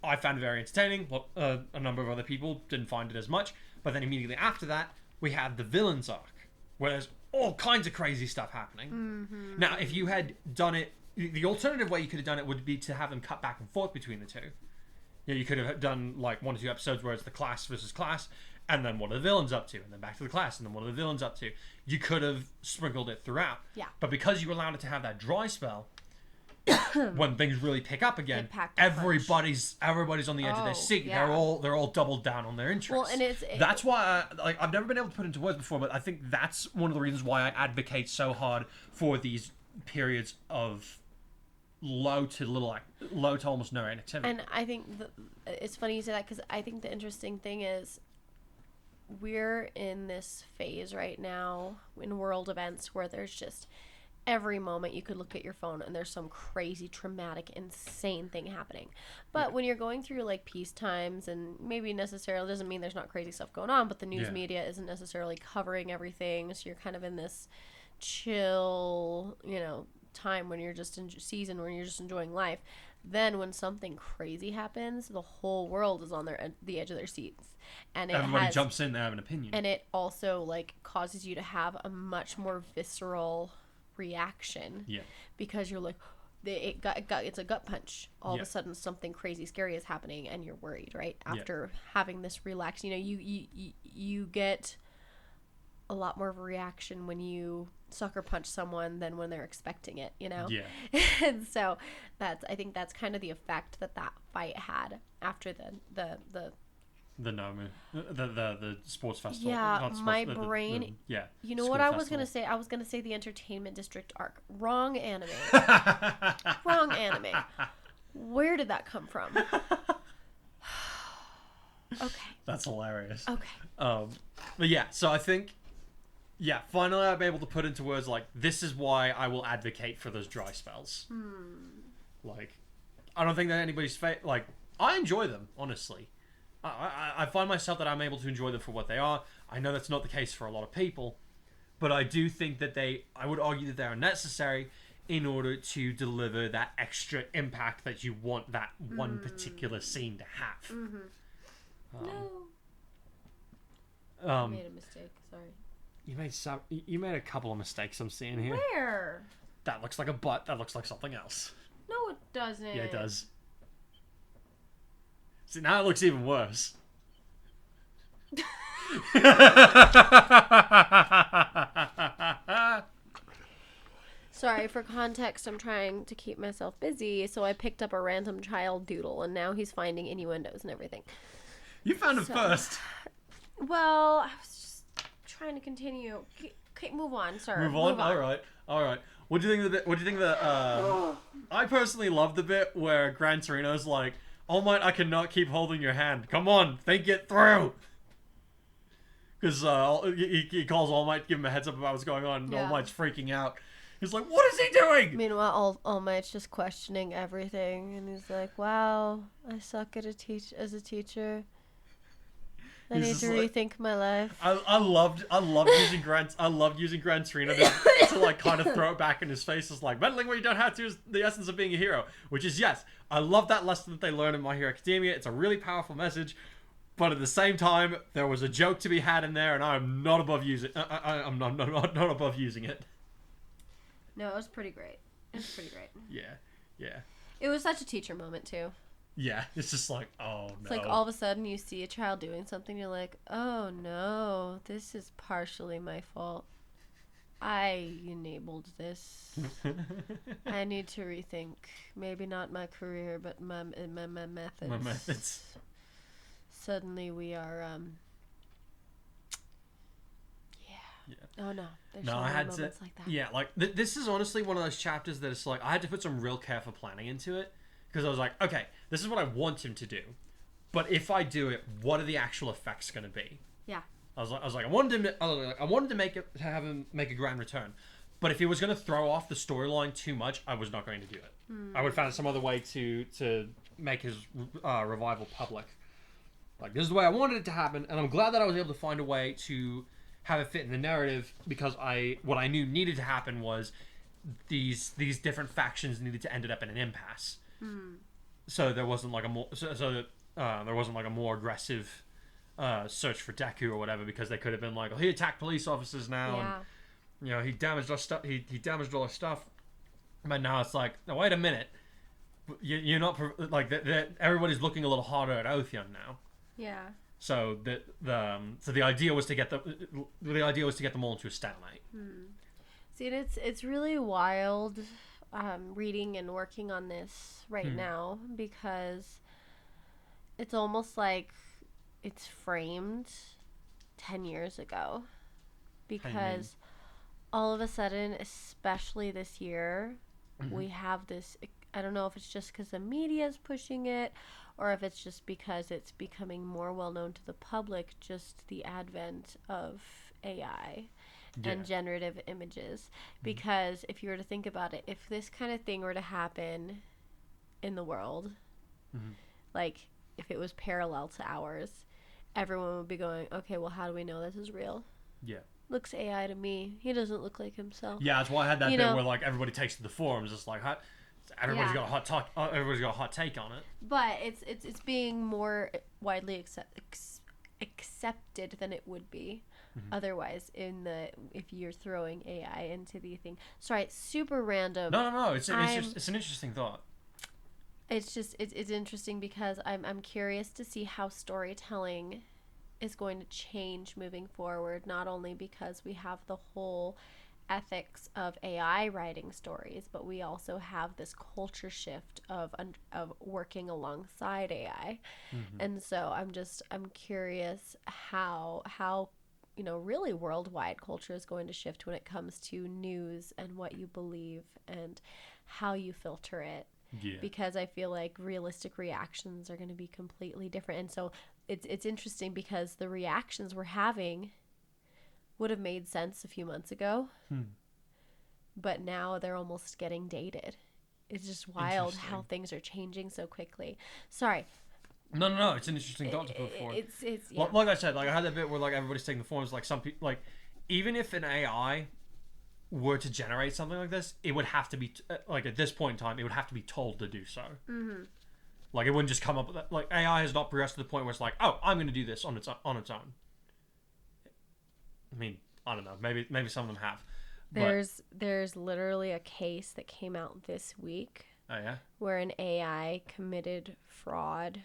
I found it very entertaining. Well, a number of other people didn't find it as much. But then immediately after that, we had the villains arc, where there's all kinds of crazy stuff happening. Now, if you had done it, the alternative way you could have done it would be to have them cut back and forth between the two. You could have done like 1 or 2 episodes where it's the class versus class, and then what are the villains up to, and then back to the class, and then what are the villains up to. You could have sprinkled it throughout. Yeah. But because you allowed it to have that dry spell, when things really pick up again, everybody's on the edge of their seat. Yeah. They're all doubled down on their interest. Well, and that's why I've never been able to put into words before, but I think that's one of the reasons why I advocate so hard for these periods of low to almost no activity. And I think it's funny you say that, because I think the interesting thing is we're in this phase right now in world events where there's just every moment you could look at your phone and there's some crazy, traumatic, insane thing happening. But when you're going through like peace times, and maybe necessarily doesn't mean there's not crazy stuff going on, but the news media isn't necessarily covering everything, so you're kind of in this chill, time when you're just in season when you're just enjoying life. Then when something crazy happens, the whole world is on the edge of their seats, and everybody jumps in to have an opinion, and it also like causes you to have a much more visceral reaction, because you're like, it's a gut punch. All of a sudden something crazy scary is happening and you're worried, right? After having this relax, you get a lot more of a reaction when you sucker punch someone than when they're expecting it, and so I think that's kind of the effect that fight had after the sports festival. My brain. You know what I was going to say? I was going to say the Entertainment District arc. Wrong anime. Wrong anime. Where did that come from? Okay. That's hilarious. Okay. But yeah, so I think, finally I'm able to put into words like, this is why I will advocate for those dry spells. Like, I don't think that anybody's I enjoy them, honestly. I find myself that I'm able to enjoy them for what they are. I know that's not the case for a lot of people, but I do think that I would argue that they are necessary in order to deliver that extra impact that you want that one particular scene to have. I made a mistake. Sorry. You made a couple of mistakes I'm seeing here. Where? That looks like a butt. That looks like something else. No, it doesn't. Yeah, it does. See, now it looks even worse. Sorry, for context, I'm trying to keep myself busy, so I picked up a random child doodle, and now he's finding innuendos and everything. You found it first. Well, I was just trying to continue. Okay, move on. Sorry. Move on. All right. What do you think of the? I personally love the bit where Gran Torino's like, "All Might, I cannot keep holding your hand. Come on, think it through." Because he calls All Might to give him a heads up about what's going on, and All Might's freaking out. He's like, "What is he doing?" Meanwhile, All Might's just questioning everything, and he's like, "Wow, I suck at as a teacher. I need to rethink my life." I loved using Gran Torino to like kind of throw it back in his face. It's like, meddling where you don't have to is the essence of being a hero. Which is, yes, I love that lesson that they learn in My Hero Academia. It's a really powerful message. But at the same time, there was a joke to be had in there, and I'm not above using. I'm not above using it. No, it was pretty great. Yeah. It was such a teacher moment too. Yeah, it's just like, oh no. It's like all of a sudden you see a child doing something, you're like, oh no, this is partially my fault. I enabled this. I need to rethink. Maybe not my career, but my methods. My methods. Suddenly we are, Yeah. Oh no. There's no, so I many had moments to. like that. Yeah, like this is honestly one of those chapters that it's like I had to put some real careful planning into it because I was like, okay, this is what I want him to do, but if I do it, what are the actual effects going to be? Yeah. I wanted to have him make a grand return, but if he was going to throw off the storyline too much, I was not going to do it. I would find some other way to make his revival public. Like, this is the way I wanted it to happen, and I'm glad that I was able to find a way to have it fit in the narrative, because what I knew needed to happen was these different factions needed to end up in an impasse. So there wasn't like a more aggressive search for Deku or whatever, because they could have been like, oh, he attacked police officers now, and he damaged our stuff. He damaged all our stuff. But now it's like, no, wait a minute, you're not like that. Everybody's looking a little harder at Otheon now. Yeah. So the idea was to get them all into a stalemate. See, it's really wild reading and working on this right now, because it's almost like it's framed 10 years ago, because all of a sudden, especially this year, we have this. I don't know if it's just because the media is pushing it, or if it's just because it's becoming more well known to the public, just the advent of AI and generative images. Because if you were to think about it, if this kind of thing were to happen in the world, like if it was parallel to ours, everyone would be going, okay, well, how do we know this is real? Yeah. Looks AI to me. He doesn't look like himself. Yeah, that's why I had that bit where like everybody takes to the forums. It's like everybody's got a hot take on it. But it's being more widely accepted than it would be otherwise if you're throwing AI into the thing. Sorry, it's super random. No. It's an interesting thought. It's just it's interesting because I'm curious to see how storytelling is going to change moving forward, not only because we have the whole ethics of AI writing stories, but we also have this culture shift of working alongside AI. And so I'm curious how really worldwide culture is going to shift when it comes to news and what you believe and how you filter it. Yeah. Because I feel like realistic reactions are going to be completely different. And so it's interesting because the reactions we're having would have made sense a few months ago, but now they're almost getting dated. It's just wild how things are changing so quickly. Sorry. No. It's an interesting thought to put forward. It's like I said, like I had that bit where like everybody's taking the forms. Like some people, like even if an AI were to generate something like this, it would have to be like at this point in time, it would have to be told to do so. Like it wouldn't just come up with that. Like AI has not progressed to the point where it's like, oh, I'm going to do this on its own. I mean, I don't know. Maybe some of them have. There's literally a case that came out this week. Oh yeah. Where an AI committed fraud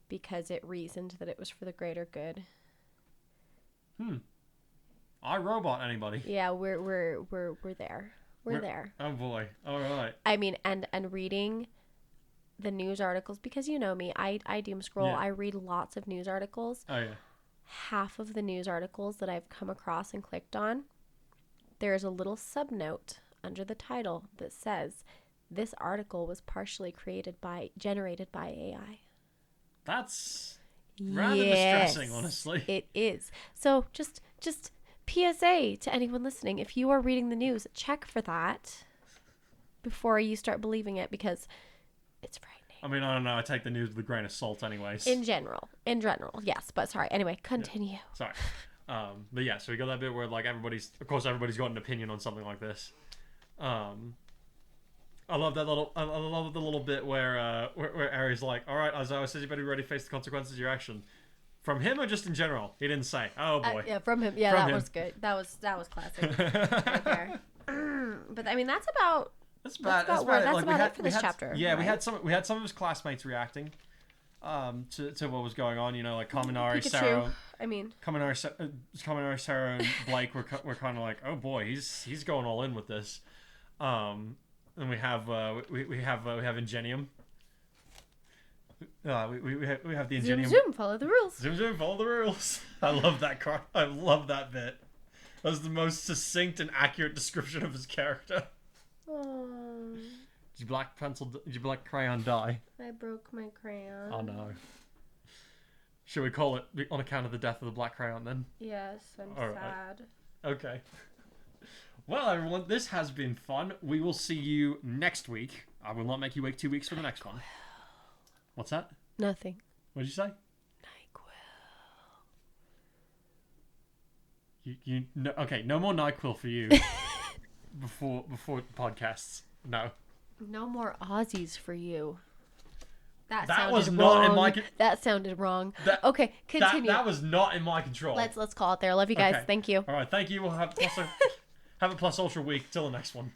because it reasoned that it was for the greater good. I robot anybody. Yeah, we're there. We're there. Oh boy. All right. I mean, and reading the news articles, because you know me, I doom scroll. I read lots of news articles. Oh yeah. Half of the news articles that I've come across and clicked on, there is a little subnote under the title that says this article was partially generated by AI. That's rather distressing, honestly. It is. So just PSA to anyone listening, if you are reading the news, check for that before you start believing it, because it's frightening. I mean, I don't know. I take the news with a grain of salt anyways. In general, yes. But sorry. Anyway, continue. Yeah. Sorry. But yeah, so we got that bit where like everybody's got an opinion on something like this. I love the little bit where Aries like, all right, Isaiah says you better be ready to face the consequences of your action. From him or just in general? He didn't say. Oh boy. Yeah, from him. Yeah, that was good. That was classic. Right there. But I mean, that's about it for this chapter. Yeah, right? we had some of his classmates reacting to what was going on. You know, like Kaminari, Pikachu. Sarah. I mean, Kaminari, Sarah, and Blake were kind of like, oh boy, he's going all in with this. And we have Ingenium. We have the Ingenium. Zoom, follow the rules. Zoom, follow the rules. I love that card. I love that bit. That was the most succinct and accurate description of his character. Oh. Did your black crayon die? I broke my crayon. Oh no. Should we call it on account of the death of the black crayon then? Yes, I'm sad. Okay. Well, everyone, this has been fun. We will see you next week. I will not make you wait 2 weeks for the next one. What's that? Nothing. What did you say? NyQuil. Okay, no more NyQuil for you. before podcasts. No. No more Aussies for you. That was sounded not wrong. in my That sounded wrong. Okay, continue. That was not in my control. Let's call it there. Love you guys. Okay. Thank you. All right, thank you. We'll have a plus ultra week. Till the next one.